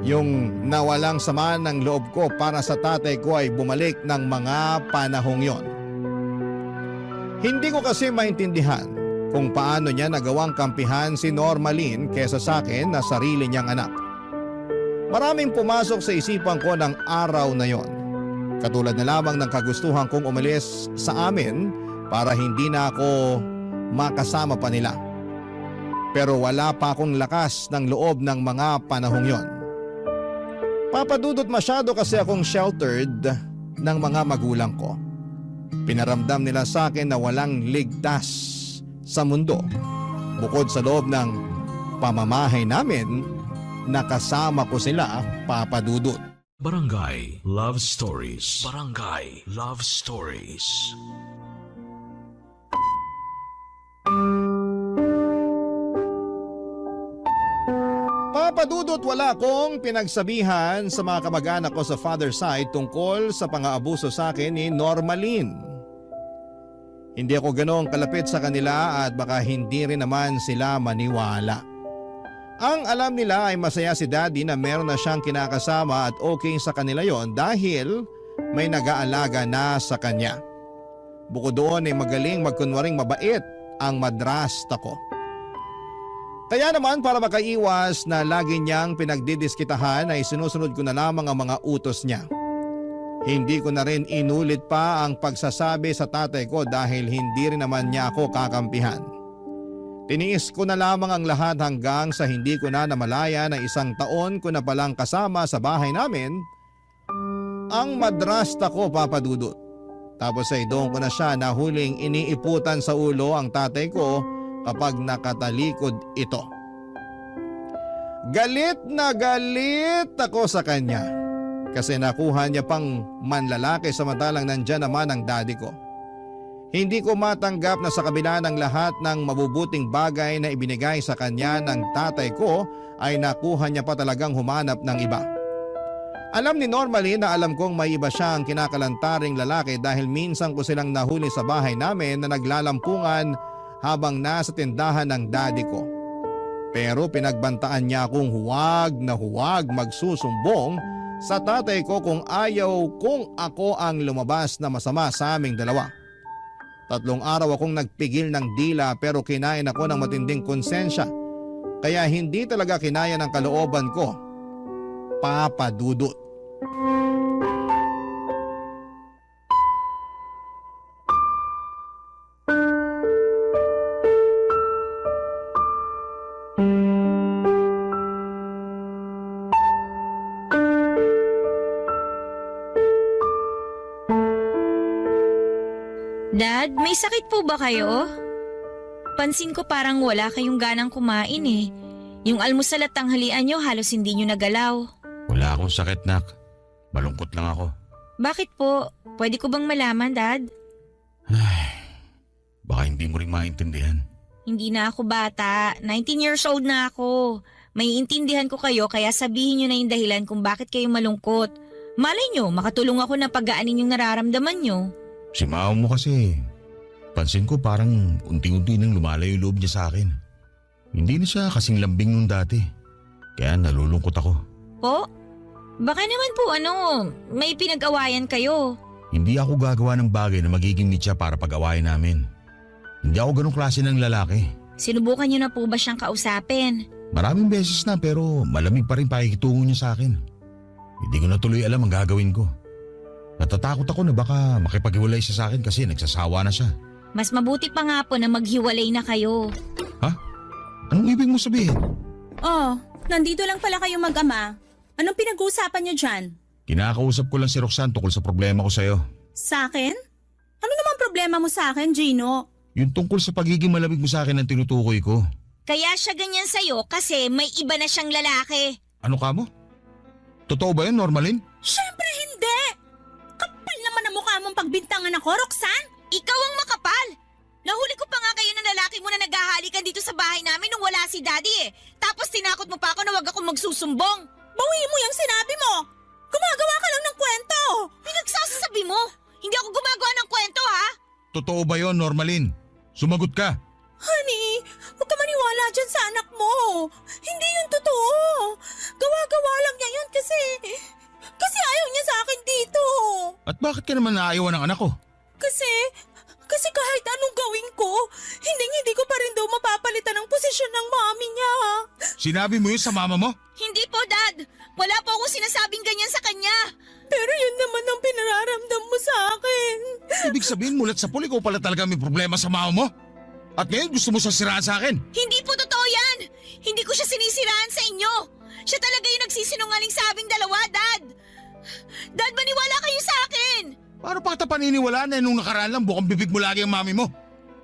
Yung nawalang sama ng loob ko para sa tatay ko ay bumalik ng mga panahong yon. Hindi ko kasi maintindihan kung paano niya nagawang kampihan si Normalin kesa sa akin na sarili niyang anak. Maraming pumasok sa isipan ko ng araw na yon. Katulad na lamang ng kagustuhan kong umalis sa amin para hindi na ako makasama pa nila. Pero wala pa akong lakas ng loob ng mga panahong yon. Papadudot masyado kasi akong sheltered ng mga magulang ko. Pinaramdam nila sa akin na walang ligtas sa mundo. Bukod sa loob ng pamamahay namin, nakasama ko sila, Papa Dudut.
Barangay Love Stories. Barangay Love Stories.
Papa Dudut, wala akong pinagsabihan sa mga kamag-anak ko sa father side tungkol sa pang-aabuso sa akin ni Normalin. Hindi ako ganoong kalapit sa kanila at baka hindi rin naman sila maniwala. Ang alam nila ay masaya si daddy na meron na siyang kinakasama at okay sa kanila yon dahil may nag-aalaga na sa kanya. Bukod doon ay magaling magkunwaring mabait ang madrasta ko. Kaya naman para makaiwas na lagi niyang pinagdidiskitahan ay sinusunod ko na lamang ang mga utos niya. Hindi ko na rin inulit pa ang pagsasabi sa tatay ko dahil hindi rin naman niya ako kakampihan. Tiniis ko na lamang ang lahat hanggang sa hindi ko na namalaya na 1 taon ko na palang kasama sa bahay namin ang madrasta ko, Papa Dudut. Tapos ay doon ko na siya na huling iniiputan sa ulo ang tatay ko kapag nakatalikod ito. Galit na galit ako sa kanya kasi nakuha niya pang manlalaki samantalang nandyan naman ang daddy ko. Hindi ko matanggap na sa kabila ng lahat ng mabubuting bagay na ibinigay sa kanya ng tatay ko ay nakuha niya pa talagang humanap ng iba. Alam ni Normalin na alam kong may iba siyang kinakalantaring lalaki dahil minsan ko silang nahuli sa bahay namin na naglalampungan habang nasa tindahan ng daddy ko. Pero pinagbantaan niya akong huwag na huwag magsusumbong sa tatay ko kung ayaw kung ako ang lumabas na masama sa aming dalawa. 3 araw akong nagpigil ng dila pero kinain ako ng matinding konsensya. Kaya hindi talaga kinaya ng kalooban ko, Papa Dudut.
Dad, may sakit po ba kayo? Pansin ko parang wala kayong ganang kumain eh. Yung almusal at tanghalian nyo halos hindi nyo nagalaw.
Wala akong sakit, nak. Malungkot lang ako.
Bakit po? Pwede ko bang malaman, Dad?
Baka hindi mo rin maintindihan.
Hindi na ako bata. 19 years old na ako. May intindihan ko kayo kaya sabihin nyo na yung dahilan kung bakit kayo malungkot. Malay nyo, makatulong ako na pagaanin yung nararamdaman nyo.
Si mama mo kasi, pansin ko parang unti-unti nang lumalayo yung loob niya sa akin. Hindi na siya kasing lambing nung dati. Kaya nalulungkot ako.
Po? Baka naman po may pinag-awayan kayo.
Hindi ako gagawa ng bagay na magiging mitya para pag-awayan namin. Hindi ako ganong klase ng lalaki.
Sinubukan nyo na po ba siyang kausapin?
Maraming beses na pero malamig pa rin pakikitungo niya sa akin. Hindi ko na tuloy alam ang gagawin ko. Natatakot ako na baka makipaghiwalay siya sa akin kasi nagsasawa na siya.
Mas mabuti pa nga po na maghiwalay na kayo.
Ha? Anong ibig mo sabihin?
Oh, nandito lang pala kayo mag-ama. Anong pinag-uusapan niyo dyan?
Kinakausap ko lang si Roxanne tungkol sa problema ko sa'yo.
Sa akin? Ano naman problema mo sa akin, Gino?
Yung tungkol sa pagiging malamig mo sa akin ang tinutukoy ko.
Kaya siya ganyan sa'yo kasi may iba na siyang lalaki.
Ano ka mo? Totoo ba yun, Normalin?
Siyempre hindi! Kapal naman ang mukha mong pagbintangan ako, Roxanne!
Ikaw ang makapal! Nahuli ko pa nga kayo ng lalaki mo na naghahalikan dito sa bahay namin nung wala si Daddy eh. Tapos tinakot mo pa ako na wag akong magsusumbong.
Bawiin mo yung sinabi mo! Gumagawa ka lang ng kwento!
Pinagsasabi mo? Hindi ako gumagawa ng kwento ha?
Totoo ba yun, Normalin? Sumagot ka.
Honey, huwag ka maniwala dyan sa anak mo. Hindi yun totoo. Gawa-gawa lang niya yun kasi ayaw niya sa akin dito.
At bakit ka naman naayawan ng anak ko?
Kasi kahit anong gawin ko, hindi ko pa rin daw mapapalitan ang posisyon ng mami niya.
Sinabi mo yun sa mama mo?
Hindi po, Dad. Wala po akong sinasabing ganyan sa kanya.
Pero yun naman ang pinararamdam mo sa akin.
Ibig sabihin mulat sa puli ko pala talaga may problema sa mama mo? At ngayon gusto mo siya siraan sa akin?
Hindi po totoo yan. Hindi ko siya sinisiraan sa inyo. Siya talaga yung nagsisinungaling sa aming dalawa, Dad. Dad, maniwala kayo sa akin.
Paano pa kita paniniwalaan na nung nakaraan lang bukang bibig mo lagi ang mami mo?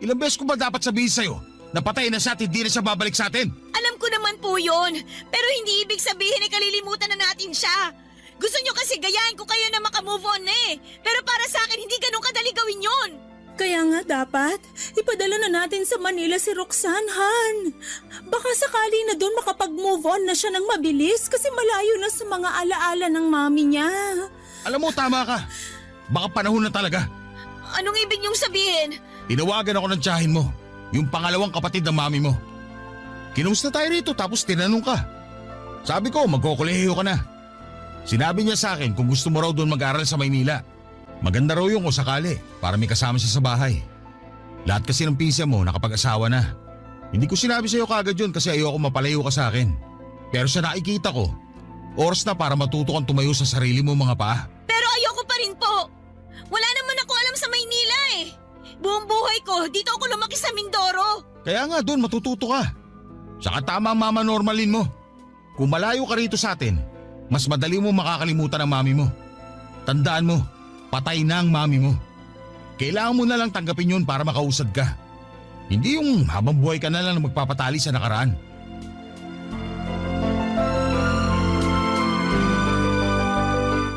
Ilang beses ko ba dapat sabihin sa'yo na patay na siya at hindi na siya babalik sa atin?
Alam ko naman po yun. Pero hindi ibig sabihin ay kalilimutan na natin siya. Gusto nyo kasi gayahin ko kayo na makamove on eh. Pero para sa akin, hindi ganun kadali gawin yun.
Kaya nga dapat, ipadala na natin sa Manila si Roxanne, Han. Baka sakali na doon makapag-move on na siya ng mabilis kasi malayo na sa mga alaala ng mami niya.
Alam mo, tama ka. Baka panahon na talaga.
Anong ibig niyong sabihin?
Tinawagan ako ng tiyahin mo, yung pangalawang kapatid ng mami mo. Kinumusta tayo rito tapos tinanong ka. Sabi ko, magkokolehiyo ka na. Sinabi niya sa akin kung gusto mo raw doon mag-aral sa Maynila. Maganda raw yung kung sakali para may kasama siya sa bahay. Lahat kasi ng pinsa mo nakapag-asawa na. Hindi ko sinabi sa iyo kagad yun kasi ayoko mapalayo ka sa akin. Pero sa nakikita ko, oras na para matuto kang tumayo sa sarili mo mga paa.
Pero ayoko pa rin po. Wala naman ako alam sa Maynila eh. Buong buhay ko, dito ako lumaki sa Mindoro.
Kaya nga doon matututo ka. Saka tama ang mama Normalin mo. Kung malayo ka rito sa atin, mas madali mo makakalimutan ang mami mo. Tandaan mo, patay na ang mami mo. Kailangan mo na lang tanggapin yun para makausad ka. Hindi yung habang buhay ka na lang magpapatali sa nakaraan.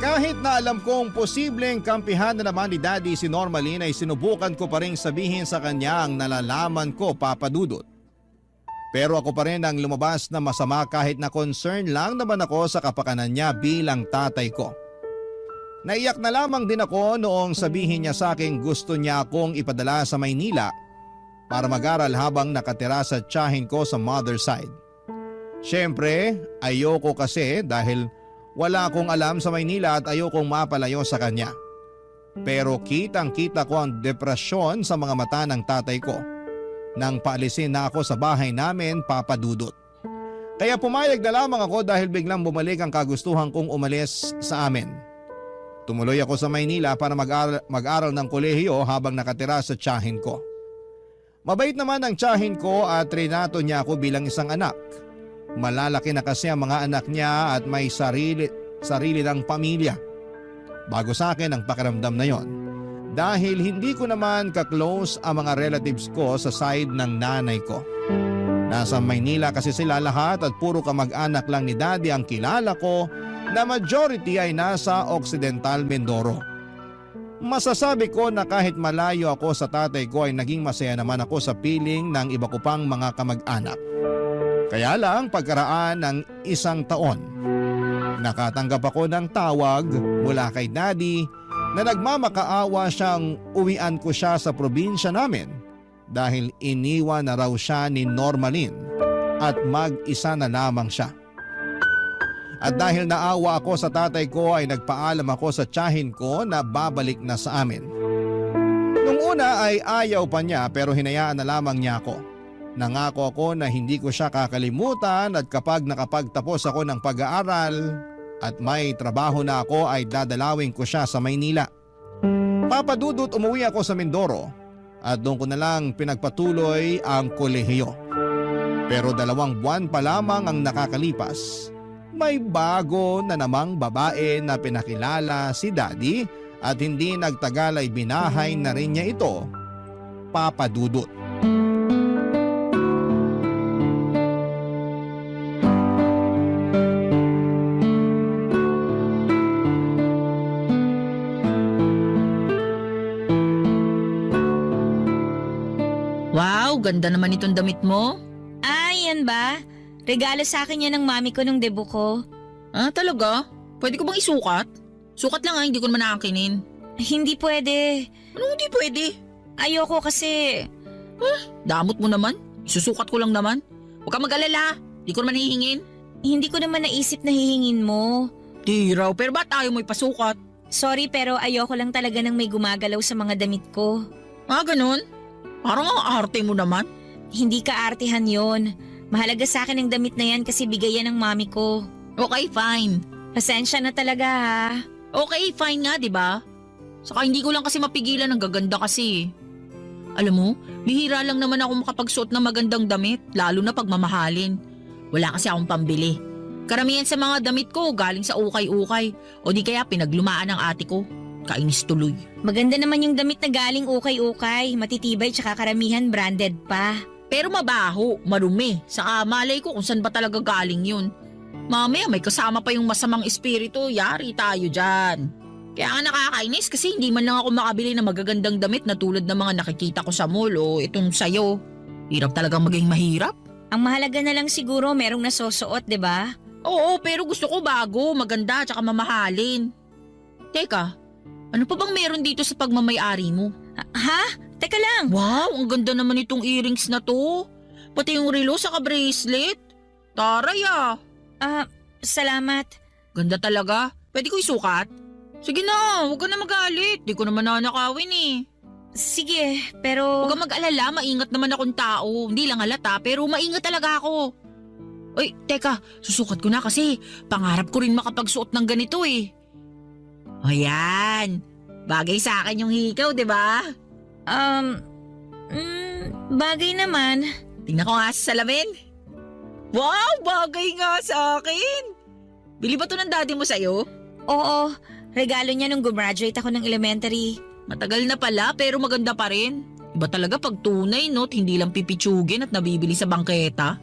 Kahit na alam kong posibleng kampihan na naman ni Daddy si Normalin ay sinubukan ko pa rin sabihin sa kanya ang nalalaman ko, Papa Dudut. Pero ako pa rin ang lumabas na masama kahit na concern lang naman ako sa kapakanan niya bilang tatay ko. Naiyak na lamang din ako noong sabihin niya sa akin gusto niya akong ipadala sa Maynila para mag-aral habang nakatira sa tiyahin ko sa mother side. Siyempre, ayoko kasi dahil wala akong alam sa Maynila at ayokong mapalayo sa kanya. Pero kitang-kita ko ang depresyon sa mga mata ng tatay ko nang paalisin na ako sa bahay namin, Papa Dudut. Kaya pumayag na lamang ako dahil biglang bumalik ang kagustuhan kong umalis sa amin. Tumuloy ako sa Maynila para mag-aral ng kolehiyo habang nakatira sa tiyahin ko. Mabait naman ang tiyahin ko at trinato niya ako bilang isang anak. Malalaki na kasi ang mga anak niya at may sarili ng pamilya. Bago sa akin ang pakiramdam na yon. dahil hindi ko naman ka-close ang mga relatives ko sa side ng nanay ko. Nasa Maynila kasi sila lahat at puro kamag-anak lang ni Daddy ang kilala ko na majority ay nasa Occidental Mindoro. Masasabi ko na kahit malayo ako sa tatay ko ay naging masaya naman ako sa piling ng iba ko pang mga kamag-anak. Kaya lang pagkaraan ng 1 taon, nakatanggap ako ng tawag mula kay Daddy na nagmamakaawa siyang uwian ko siya sa probinsya namin dahil iniwan na raw siya ni Normalin at mag-isa na lamang siya. At dahil naawa ako sa tatay ko ay nagpaalam ako sa tiyahin ko na babalik na sa amin. Nung una ay ayaw pa niya pero hinayaan na lamang niya ako. Nangako ako na hindi ko siya kakalimutan at kapag nakapagtapos ako ng pag-aaral at may trabaho na ako ay dadalawin ko siya sa Maynila. Papadudot umuwi ako sa Mindoro at doon ko na lang pinagpatuloy ang kolehiyo. Pero 2 buwan pa lamang ang nakakalipas. May bago na namang babae na pinakilala si Daddy at hindi nagtagal ay binahay na rin niya ito, Papa Dudut.
Wow, ganda naman itong damit mo. Ay, yan ba? Regalo sa akin yan ng mami ko nung debut ko. Ah, talaga? Pwede ko bang isukat? Sukat lang hindi ko naman nakakinin. Hindi pwede. Anong hindi pwede? Ayoko kasi. Damot mo naman. Isusukat ko lang naman. Huwag ka mag-alala. Di ko naman hihingin. Hindi ko naman naisip na hihingin mo. Di raw, pero ba't ayaw mo ipasukat? Sorry pero ayoko lang talaga ng may gumagalaw sa mga damit ko. Ah, ganun? Parang ang arte mo naman. Hindi ka artehan yon. Mahalaga sa akin ang damit na yan kasi bigay yan ng mami ko. Okay, fine. Pasensya na talaga ha. Okay, fine nga, di ba? Saka hindi ko lang kasi mapigilan ang gaganda kasi. Alam mo, bihira lang naman ako makapagsuot ng magandang damit, lalo na pagmamahalin. Wala kasi akong pambili. Karamihan sa mga damit ko galing sa ukay-ukay o di kaya pinaglumaan ng ate ko. Kainis tuloy. Maganda naman yung damit na galing ukay-ukay, matitibay tsaka karamihan branded pa. Pero mabaho, marumi. Saka malay ko kung saan ba talaga galing yun. Mamaya may kasama pa yung masamang espiritu, yari tayo dyan. Kaya nga nakakainis kasi hindi man lang ako makabili ng magagandang damit na tulad ng mga nakikita ko sa mall o itong sayo. Hirap talagang maging mahirap. Ang mahalaga na lang siguro merong nasusuot, di ba? Oo, pero gusto ko bago, maganda tsaka mamahalin. Teka, ano pa bang meron dito sa pagmamayari mo? Ha? Teka lang. Wow, ang ganda naman itong earrings na to. Pati yung relo saka bracelet. Taray ah. Salamat. Ganda talaga. Pwede ko isukat? Sige na, huwag ka na magalit. Di ko naman nanakawin eh. Sige, pero... Huwag kang mag-alala, maingat naman akong tao. Hindi lang halata, pero maingat talaga ako. Uy, teka, susukat ko na kasi pangarap ko rin makapagsuot ng ganito eh. Ayan, bagay sa akin yung hikaw, di ba? Bagay naman. Tingnan ko nga sa salamin. Wow, bagay nga sa akin. Bili ba to ng daddy mo sa'yo? Oo, regalo niya nung gumraduate ako ng elementary. Matagal na pala pero maganda pa rin. Iba talaga pag tunay no't hindi lang pipitsugin at nabibili sa bangketa.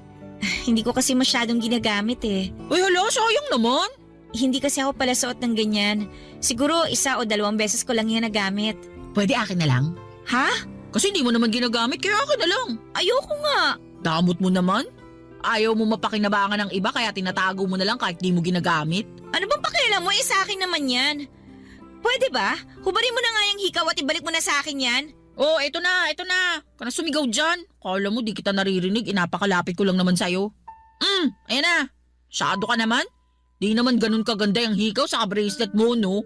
Hindi ko kasi masyadong ginagamit eh. Uy hala, sayang naman. Hindi kasi ako pala suot ng ganyan. Siguro 1 o 2 beses ko lang yan nagamit. Pwede akin na lang? Ha? Kasi hindi mo naman ginagamit kaya akin na lang. Ayoko nga. Damot mo naman. Ayaw mo mapakinabangan ng iba kaya tinatago mo na lang kahit di mo ginagamit. Ano bang pakialam mo? Sa akin naman yan. Pwede ba? Hubarin mo na nga yung hikaw at ibalik mo na sa akin yan. Oh, eto na. Ka na sumigaw dyan. Kala mo di kita naririnig, inapakalapit ko lang naman sa'yo. Ayan na. Masyado ka naman. Di naman ganun kaganda yung hikaw sa bracelet mo, no?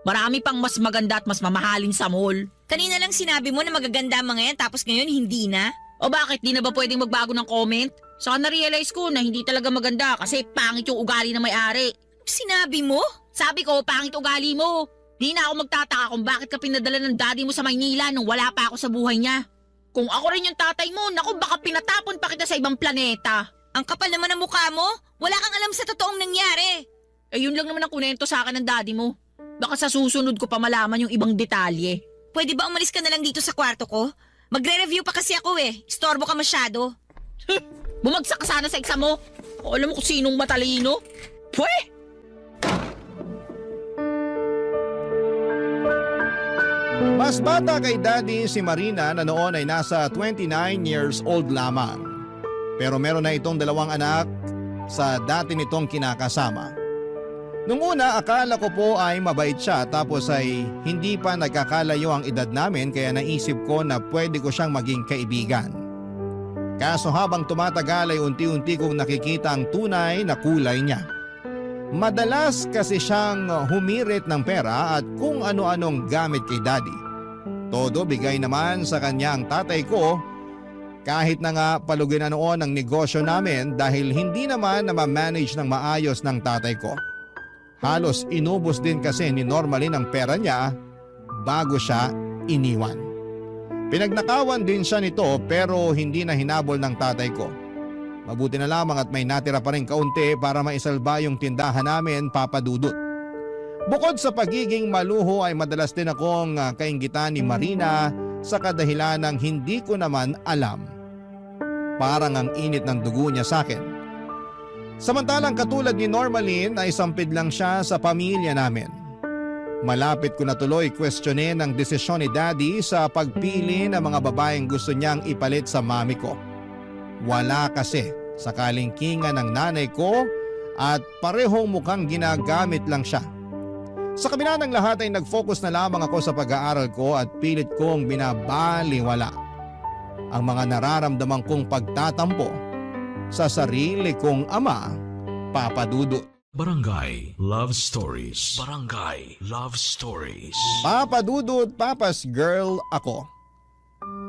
Marami pang mas maganda at mas mamahalin sa mall. Kanina lang sinabi mo na magaganda ang mga yan tapos ngayon hindi na. O bakit di na ba pwedeng magbago ng comment? Saka na-realize ko na hindi talaga maganda kasi pangit yung ugali ng may-ari. Sinabi mo? Sabi ko, pangit ugali mo. Di na ako magtataka kung bakit ka pinadala ng daddy mo sa Maynila nung wala pa ako sa buhay niya. Kung ako rin yung tatay mo, naku baka pinatapon pa kita sa ibang planeta. Ang kapal naman ng mukha mo. Wala kang alam sa totoong nangyari. Eh yun lang naman ang kunento sa akin ng daddy mo. Baka sa susunod ko pa malaman yung ibang detalye. pwede ba umalis ka na lang dito sa kwarto ko? Magre-review pa kasi ako eh. Istorbo ka masyado.
Bumagsak ka sana sa exam mo. O, alam mo kung sinong matalino? Pwe!
Mas bata kay Daddy si Marina na noon ay nasa 29 years old lamang. Pero meron na itong 2 anak sa dati nitong kinakasama. Nung una, akala ko po ay mabait siya tapos ay hindi pa nagkakalayo ang edad namin kaya naisip ko na pwede ko siyang maging kaibigan. Kaso habang tumatagal ay unti-unti kong nakikita ang tunay na kulay niya. Madalas kasi siyang humirit ng pera at kung ano-anong gamit kay Daddy. Todo bigay naman sa kanya ang tatay ko kahit na nga palugin na noon ang negosyo namin dahil hindi naman na ma-manage ng maayos ng tatay ko. Halos inubos din kasi ni Normalin ang pera niya bago siya iniwan. Pinagnakawan din siya nito pero hindi na hinabol ng tatay ko. Mabuti na lamang at may natira pa rin kaunti para maisalba yung tindahan namin, Papa Dudut. Bukod sa pagiging maluho ay madalas din akong kainggitan ni Marina sa kadahilan ng hindi ko naman alam. Parang ang init ng dugo niya sa akin. Samantalang katulad ni Normalin ay sampid lang siya sa pamilya namin. Malapit ko na tuloy questionin ang desisyon ni Daddy sa pagpili ng mga babaeng gusto niyang ipalit sa mami ko. Wala kasi sa kalingkingan ng nanay ko at parehong mukhang ginagamit lang siya. Sa kabila ng lahat ay nag-focus na lamang ako sa pag-aaral ko at pilit kong binabaliwala ang mga nararamdaman kong pagtatampo sa sarili kong ama, Papa Dudut.
Barangay Love Stories. Barangay Love Stories.
Papa Dudut, Papa's girl ako.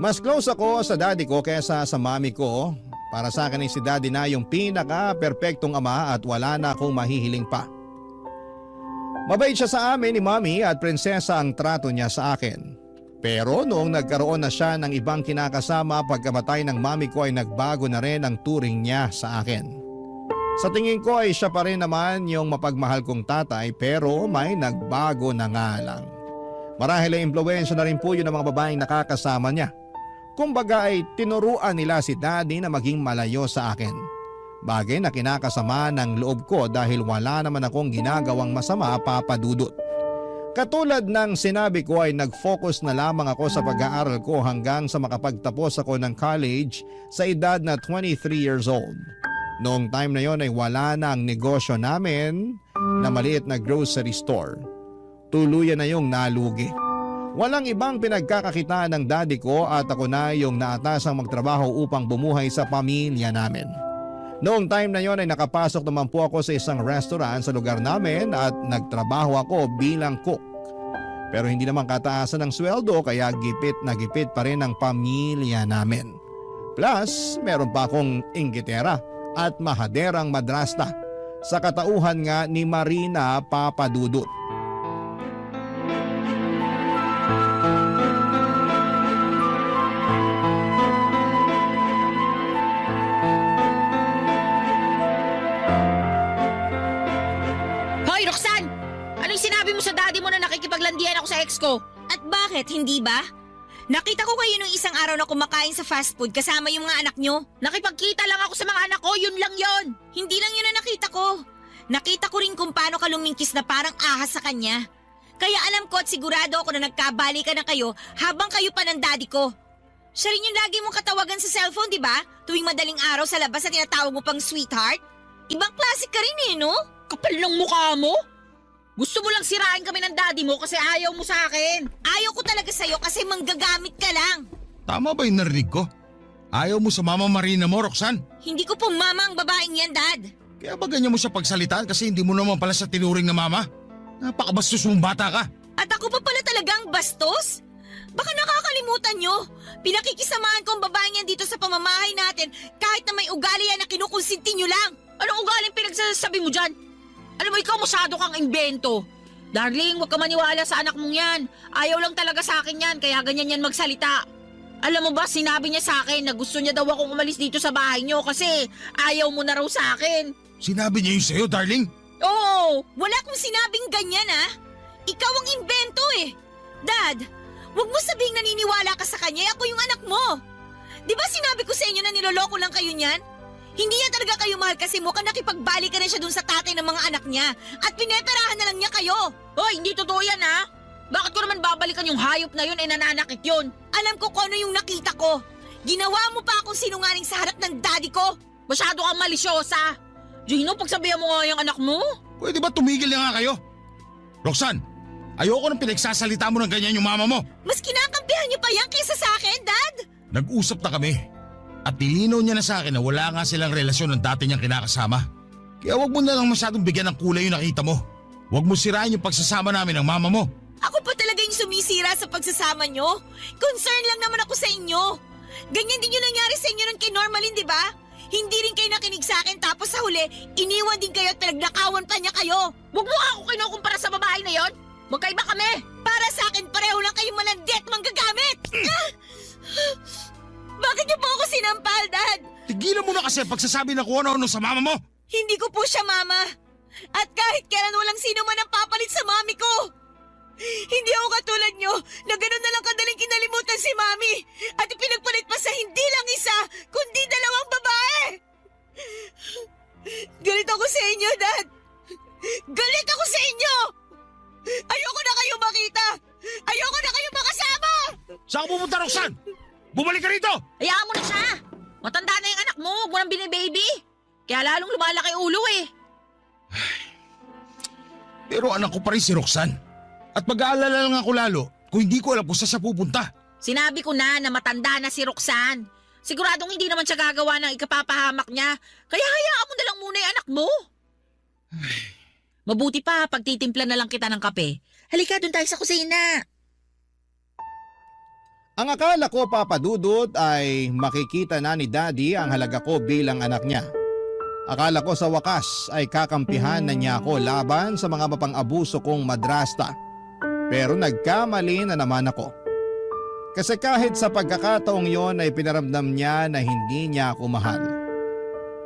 Mas close ako sa daddy ko kaysa sa mami ko. Para sa akin ay si Daddy na yung pinaka-perpektong ama at wala na akong mahihiling pa. Mabait siya sa amin ni Mami at prinsesa ang trato niya sa akin. Pero noong nagkaroon na siya ng ibang kinakasama pagkamatay ng mami ko ay nagbago na rin ang turing niya sa akin. Sa tingin ko ay siya pa rin naman yung mapagmahal kong tatay pero may nagbago na nga lang. Marahil ay impluwensya na rin po yun ng mga babaeng nakakasama niya. Kumbaga ay tinuruan nila si Daddy na maging malayo sa akin. Bagay na kinakasama ng loob ko dahil wala naman akong ginagawang masama, Papa Dudut. Katulad ng sinabi ko ay nag-focus na lamang ako sa pag-aaral ko hanggang sa makapagtapos ako ng college sa edad na 23 years old. Noong time na yon ay wala na ang negosyo namin na maliit na grocery store. Tuluyan na yung nalugi. Walang ibang pinagkakakitaan ng daddy ko at ako na yung naatasang magtrabaho upang bumuhay sa pamilya namin. Noong time na yon ay nakapasok naman po ako sa isang restaurant sa lugar namin at nagtrabaho ako bilang cook. Pero hindi naman kataasan ng sweldo kaya gipit na gipit pa rin ang pamilya namin. Plus, meron pa akong inggitera at mahaderang madrasta sa katauhan nga ni Marina, Papa Dudut.
Hoy, Roxanne! Anong sinabi mo sa daddy mo na nakikipaglandian ako sa ex ko? At bakit, hindi ba? Nakita ko kayo nung isang araw na kumakain sa fast food kasama yung mga anak nyo. Nakipagkita lang ako sa mga anak ko, yun lang yon. Hindi lang yun na nakita ko. Nakita ko rin kung paano ka lumingkis na parang ahas sa kanya. Kaya alam ko at sigurado ako na nagkabalikan na kayo habang kayo pa ng daddy ko. Siya rin yung lagi mong katawagan sa cellphone, di ba? Tuwing madaling araw sa labas na tinatawag mo pang sweetheart. Ibang klase ka rin no?
Kapal ng mukha mo? Gusto mo lang sirain kami ng daddy mo kasi ayaw mo sa akin.
Ayaw ko talaga sa'yo kasi manggagamit ka lang.
Tama ba yung narinig ko? Ayaw mo sa Mama Marina mo, Roxanne?
Hindi ko po mama ang babaeng yan, Dad.
Kaya ba ganyan mo siya pagsalitaan kasi hindi mo naman pala sa tinuring na mama? Napakabastos mong bata ka.
At ako pa pala talagang bastos? Baka nakakalimutan nyo. Pinakikisamahan ko ang babaeng yan dito sa pamamahay natin kahit na may ugali yan na kinukonsinti nyo lang.
Anong ugaling pinagsasabi mo dyan? Alam mo, ikaw masyado kang imbento. Darling, huwag ka maniwala sa anak mong yan. Ayaw lang talaga sa akin yan, kaya ganyan yan magsalita. Alam mo ba, sinabi niya sa akin na gusto niya daw akong umalis dito sa bahay niyo kasi ayaw mo na raw sa akin.
Sinabi niya yun sa'yo, darling?
Oo, wala akong sinabing ganyan Ikaw ang imbento Dad,
Huwag mo sabihing naniniwala ka sa kanya, ako yung anak mo. Di ba sinabi ko sa inyo na niloloko lang kayo niyan? Hindi niya talaga kayo mahal kasi mukhang nakipagbalik ka na siya dun sa tatay ng mga anak niya at pineperahan na lang niya kayo.
Hoy, hindi totoo yan ha? Bakit ko naman babalikan yung hayop na yun nananakit yun?
Alam ko kung ano yung nakita ko. Ginawa mo pa akong sinungaling sa harap ng daddy ko.
Masyado kang malisyosa. Gino, pagsabihan mo nga yung anak mo.
Pwede ba tumigil na nga kayo? Roxanne, ayoko nang pinagsasalita mo ng ganyan yung mama mo.
Mas kinakampihan niyo pa yan kaysa sa akin, Dad.
Nag-usap na kami. At nilinaw niya na sa akin na wala nga silang relasyon ng dati niyang kinakasama. Kaya wag mo na lang masyadong bigyan ng kulay yung nakita mo. Wag mo sirain yung pagsasama namin ng mama mo.
Ako pa talaga yung sumisira sa pagsasama niyo. Concern lang naman ako sa inyo. Ganyan din yung nangyari sa inyo nun kay Normalin, di ba? Hindi rin kayo nakinig sa akin tapos sa huli, iniwan din kayo at pinagnakawan pa niya kayo.
Huwag mo nga ako kinukumpara sa babae na yon. Magkaiba kami.
Para sa akin, pareho lang kayong malandi at manggagamit. Bakit niyo po ako sinampal, Dad?
Tigilan mo na kasi pagsasabi na kung ano-ano sa mama mo.
Hindi ko po siya mama. At kahit kailan walang sino man ang papalit sa mami ko. Hindi ako katulad nyo na gano'n na lang kadaling kinalimutan si mami at ipinagpalit pa sa hindi lang isa, kundi dalawang babae. Galit ako sa inyo, Dad. Galit ako sa inyo. Ayoko na kayo makita. Ayoko na kayo makasama.
Saan ka pupunta, Roxanne? Bumalik ka rito!
Hayaan mo na siya. Matanda na yung anak mo. Huwag mo nang binibaby. Kaya lalong lumalaki ulo eh.
Pero anak ko pa rin si Roxanne. At mag-aalala lang ako lalo kung hindi ko alam kung saan siya pupunta.
Sinabi ko na matanda na si Roxanne. Siguradong hindi naman siya gagawa ng ikapapahamak niya. Kaya hayaan mo na lang muna yung anak mo. Mabuti pa, pagtitimpla na lang kita ng kape. Halika, doon tayo sa kusina.
Ang akala ko, Papa Dudut, ay makikita na ni Daddy ang halaga ko bilang anak niya. Akala ko sa wakas ay kakampihan na niya ako laban sa mga mapang-abuso kong madrasta. Pero nagkamali na naman ako. Kasi kahit sa pagkakataong yon ay pinaramdam niya na hindi niya ako mahal.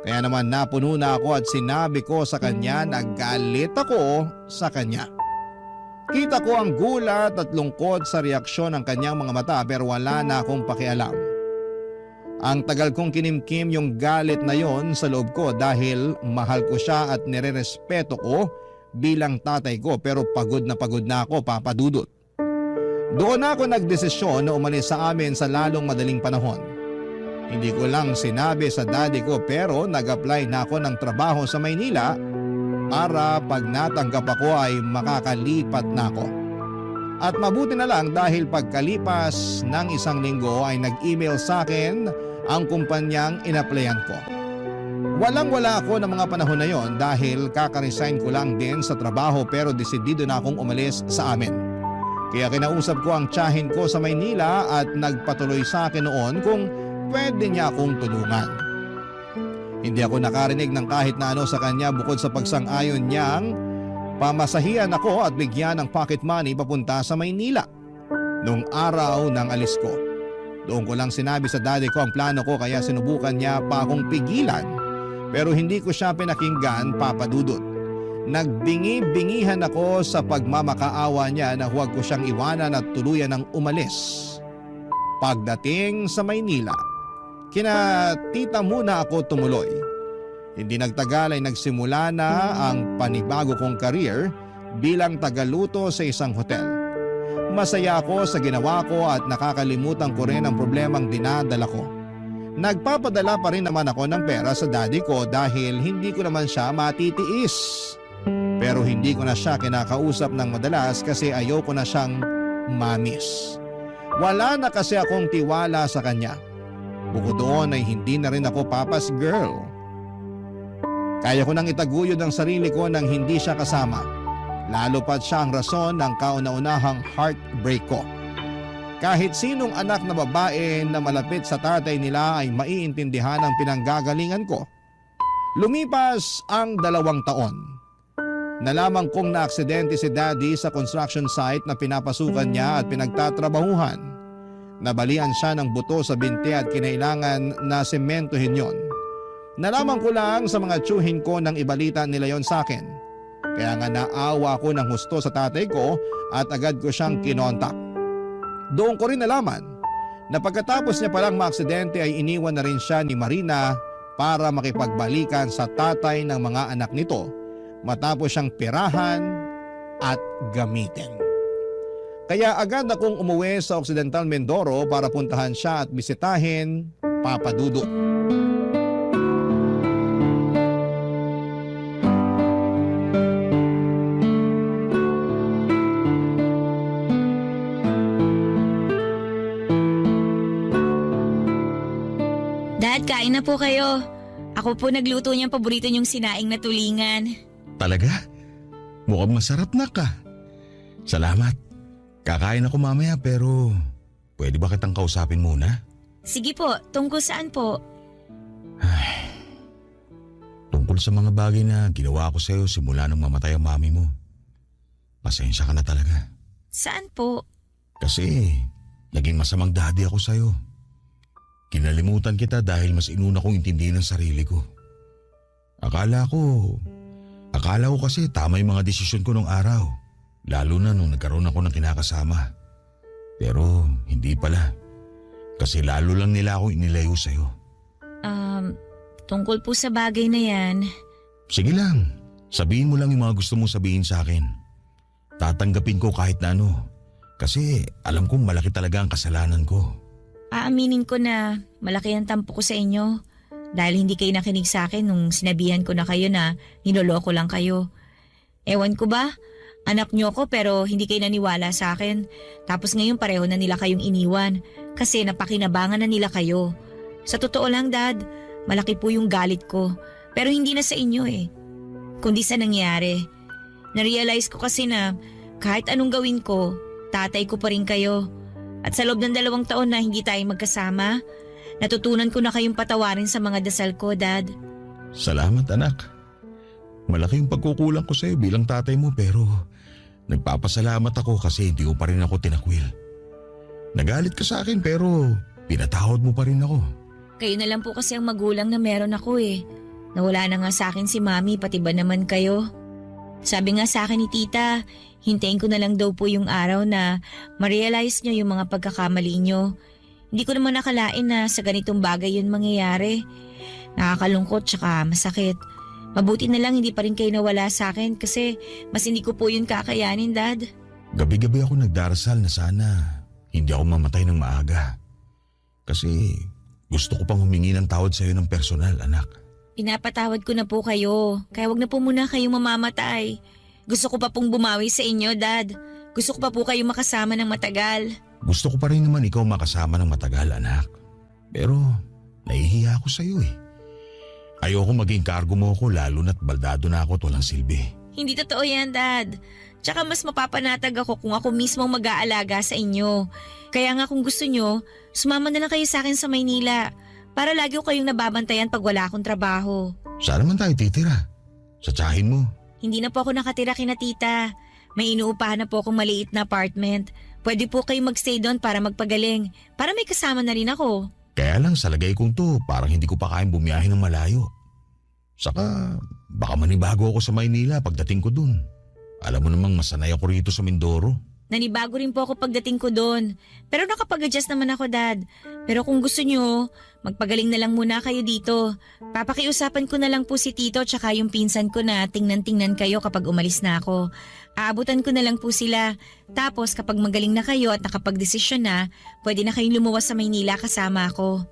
Kaya naman napuno na ako at sinabi ko sa kanya na galit ako sa kanya. Kita ko ang gulat at lungkot sa reaksyon ng kanyang mga mata pero wala na akong pakialam. Ang tagal kong kinimkim yung galit na yon sa loob ko dahil mahal ko siya at nirerespeto ko bilang tatay ko pero pagod na ako, Papa Dudut. Doon ako nagdesisyon na umalis sa amin sa lalong madaling panahon. Hindi ko lang sinabi sa daddy ko pero nag-apply na ako ng trabaho sa Maynila para pag natanggap ako ay makakalipat na ako. At mabuti na lang dahil pagkalipas ng 1 linggo ay nag-email sa akin ang kumpanyang inaplayan ko. Walang-wala ako ng mga panahon na yon dahil kaka-resign ko lang din sa trabaho pero desidido na akong umalis sa amin. Kaya kinausap ko ang tiyahin ko sa Maynila at nagpatuloy sa akin noon kung pwede niya akong tulungan. Hindi ako nakarinig ng kahit na ano sa kanya bukod sa pagsang-ayon niyang pamasahihan ako at bigyan ng pocket money papunta sa Maynila. Noong araw ng alis ko, doon ko lang sinabi sa daddy ko ang plano ko kaya sinubukan niya pa akong pigilan. Pero hindi ko siya pinakinggan, Papa Dudut. Nagbingi-bingihan ako sa pagmamakaawa niya na huwag ko siyang iwanan at tuluyan ng umalis. Pagdating sa Maynila, kinatita muna ako tumuloy. Hindi nagtagal ay nagsimula na ang panibago kong career bilang tagaluto sa isang hotel. Masaya ako sa ginawa ko at nakakalimutan ko rin ang problemang dinadala ko. Nagpapadala pa rin naman ako ng pera sa daddy ko dahil hindi ko naman siya matitiis. Pero hindi ko na siya kinakausap ng madalas kasi ayoko na siyang mamis. Wala na kasi akong tiwala sa kanya. Bukod doon ay hindi na rin ako papa's girl. Kaya ko nang itaguyod ang sarili ko nang hindi siya kasama. Lalo pat siya ang rason ng kauna-unahang heartbreak ko. Kahit sinong anak na babae na malapit sa tatay nila ay maiintindihan ang pinanggagalingan ko. Lumipas ang 2 taon. Nalaman kong naaksidente si Daddy sa construction site na pinapasukan niya at pinagtatrabahuhan. Nabalian siya ng buto sa binti at kinailangan na sementohin yon. Nalaman ko lang sa mga tiyuhin ko nang ibalita nila yon sa akin. Kaya nga naawa ko ng husto sa tatay ko at agad ko siyang kinontak. doon ko rin nalaman na pagkatapos niya palang maaksidente ay iniwan na rin siya ni Marina para makipagbalikan sa tatay ng mga anak nito matapos siyang pirahan at gamitin. Kaya agad akong umuwi sa Occidental Mindoro para puntahan siya at bisitahin Papa Dudut.
Dad, kain na po kayo. Ako po nagluto niyang paborito niyong sinaing na tulingan.
Talaga? Mukhang masarap na ka. Salamat. Kakain ako mamaya pero pwede ba kitang kausapin muna?
Sige po, tungkol saan po?
Tungkol sa mga bagay na ginawa ko sa'yo simula nang mamatay ang mami mo. Pasensya ka na talaga.
Saan po?
Kasi naging masamang daddy ako sa'yo. Kinalimutan kita dahil mas inuna kong intindihin ang sarili ko. Akala ko kasi tama yung mga desisyon ko nung araw. Lalo na nung nagkaroon ako ng kinakasama. Pero hindi pala. Kasi lalo lang nila ako inilayo sa'yo.
Tungkol po sa bagay na yan.
Sige lang, sabihin mo lang yung mga gusto mong sabihin sa akin. Tatanggapin ko kahit na ano. Kasi alam kong malaki talaga ang kasalanan ko.
Aaminin ko na malaki ang tampo ko sa inyo. Dahil hindi kayo nakinig sa akin nung sinabihan ko na kayo na niloloko lang kayo. Ewan ko ba? Anak niyo ko pero hindi kayo naniwala sa akin. Tapos ngayon pareho na nila kayong iniwan kasi napakinabangan na nila kayo. Sa totoo lang, Dad, malaki po yung galit ko. Pero hindi na sa inyo kundi sa nangyari. Narealize ko kasi na kahit anong gawin ko, tatay ko pa rin kayo. At sa loob ng 2 taon na hindi tayo magkasama, natutunan ko na kayong patawarin sa mga dasal ko, Dad.
Salamat anak. Malaki yung pagkukulang ko sa'yo bilang tatay mo pero nagpapasalamat ako kasi hindi ko pa rin ako tinakwil. Nagalit ka sa akin pero pinatawad mo pa rin ako.
Kayo na lang po kasi ang magulang na meron ako Nawala na nga sa akin si Mami pati ba naman kayo. Sabi nga sa akin ni Tita, hintayin ko na lang daw po yung araw na ma-realize nyo yung mga pagkakamali nyo. Hindi ko naman nakalain na sa ganitong bagay yun mangyayari. Nakakalungkot tsaka masakit. Mabuti na lang hindi pa rin kayo nawala sa akin kasi mas hindi ko po yun kakayanin, Dad.
Gabi-gabi ako nagdarasal na sana hindi ako mamatay ng maaga. Kasi gusto ko pang humingi ng tawad sa'yo ng personal, anak.
Pinapatawad ko na po kayo, kaya wag na po muna kayong mamamatay. Gusto ko pa pong bumawi sa inyo, Dad. Gusto ko pa po kayong makasama ng matagal.
Gusto ko pa rin naman ikaw makasama ng matagal, anak. Pero nahihiya ako sa'yo Ayoko maging kargo mo ako lalo na't baldado na ako at walang silbi.
Hindi totoo yan, Dad. Tsaka mas mapapanatag ako kung ako mismo mag-aalaga sa inyo. Kaya nga kung gusto nyo, sumama na lang kayo sa akin sa Maynila para lagi ko kayong nababantayan pag wala akong trabaho.
Saan naman tayo titira? Sa tsahin mo?
Hindi na po ako nakatira kina Tita. May inuupahan na po akong maliit na apartment. Pwede po kayo magstay doon para magpagaling. Para may kasama na rin ako.
Kaya lang sa lagay kong to, parang hindi ko pa kayang bumiyahe ng malayo. Saka baka manibago ako sa Maynila pagdating ko dun. Alam mo namang masanay ako rito sa Mindoro.
Nanibago rin po ako pagdating ko doon. Pero nakapag-adjust naman ako, Dad. Pero kung gusto nyo, magpagaling na lang muna kayo dito. Papakiusapan ko na lang po si Tito tsaka yung pinsan ko na tingnan-tingnan kayo kapag umalis na ako. Aabutan ko na lang po sila. Tapos kapag magaling na kayo at nakapag-desisyon na, pwede na kayong lumuwas sa Maynila kasama ako.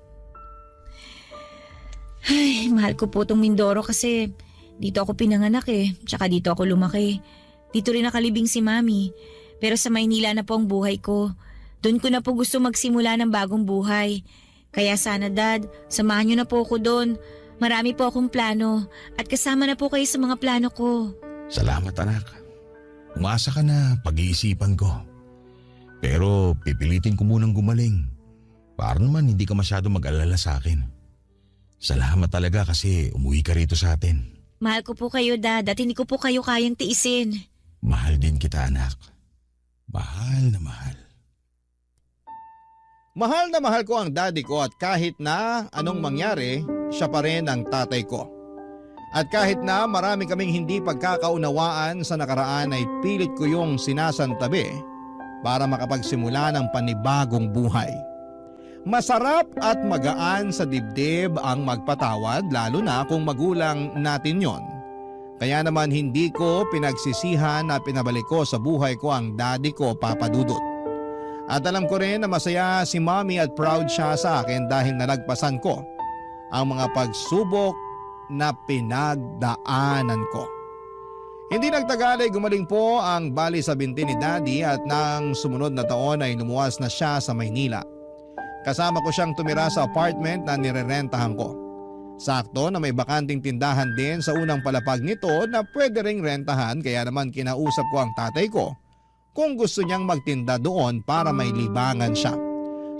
Ay, mahal ko po tong Mindoro kasi dito ako pinanganak tsaka dito ako lumaki. Dito rin nakalibing si Mami. Pero sa Maynila na po ang buhay ko. Doon ko na po gusto magsimula ng bagong buhay. Kaya sana, Dad, samahan niyo na po ako doon. Marami po akong plano at kasama na po kayo sa mga plano ko.
Salamat, anak. Umasa ka na, pag-iisipan ko. Pero pipilitin ko munang gumaling. Para naman hindi ka masyado mag-alala sa akin. Salamat talaga kasi umuwi ka rito sa atin.
Mahal ko po kayo, Dad, at hindi ko po kayo kayang tiisin.
Mahal din kita, anak. Mahal na mahal.
Mahal na mahal ko ang daddy ko at kahit na anong mangyari, siya pa rin ang tatay ko. At kahit na marami kaming hindi pagkakaunawaan sa nakaraan ay pilit ko yung sinasantabi para makapagsimula ng panibagong buhay. Masarap at magaan sa dibdib ang magpatawad lalo na kung magulang natin yon. Kaya naman hindi ko pinagsisihan na pinabalik ko sa buhay ko ang daddy ko, Papa Dudut. At alam ko rin na masaya si Mommy at proud siya sa akin dahil nalagpasan ko ang mga pagsubok na pinagdaanan ko. Hindi nagtagal ay gumaling po ang bali sa binti ni Daddy at nang sumunod na taon ay lumuwas na siya sa Maynila. Kasama ko siyang tumira sa apartment na nirerentahan ko. Sakto na may bakanting tindahan din sa unang palapag nito na pwede ring rentahan kaya naman kinausap ko ang tatay ko kung gusto niyang magtinda doon para may libangan siya.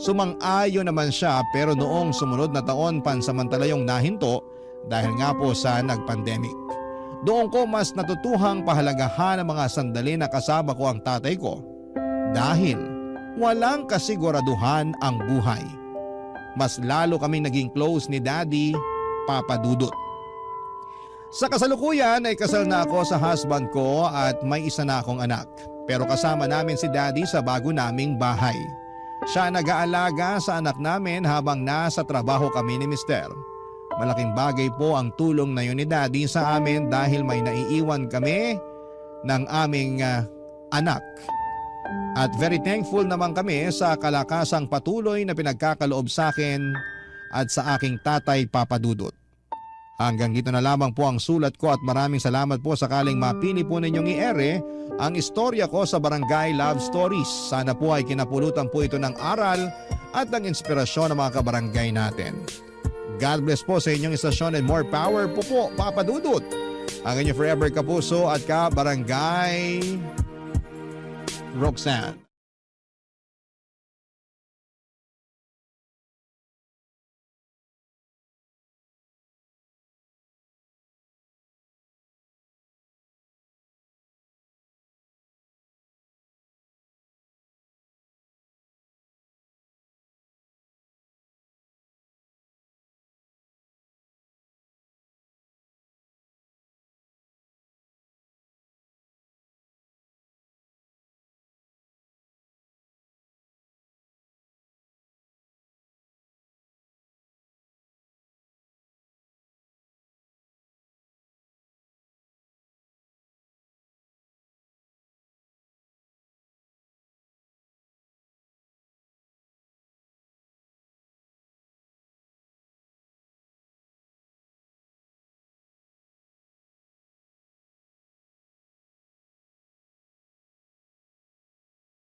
Sumang-ayon naman siya pero noong sumunod na taon pansamantala yung nahinto dahil nga po sa nagpandemic. Doon ko mas natutuhang pahalagahan ang mga sandali na kasama ko ang tatay ko dahil walang kasiguraduhan ang buhay. Mas lalo kaming naging close ni Daddy, Papa Dudut. Sa kasalukuyan ay kasal na ako sa husband ko at may isa na akong anak. Pero kasama namin si Daddy sa bago naming bahay. Siya nag-aalaga sa anak namin habang nasa trabaho kami ni Mister. Malaking bagay po ang tulong na yun ni Daddy sa amin dahil may naiiwan kami ng aming anak. At very thankful naman kami sa kalakasang patuloy na pinagkakaloob sa akin at sa aking tatay, Papa Dudut. Hanggang dito na lamang po ang sulat ko at maraming salamat po sakaling mapili po ninyong i-ere ang istorya ko sa Barangay Love Stories. Sana po ay kinapulutan po ito ng aral at ng inspirasyon ng mga kabarangay natin. God bless po sa inyong istasyon and more power po, Papa Dudut. Ang inyong forever kapuso at kabarangay Roxanne.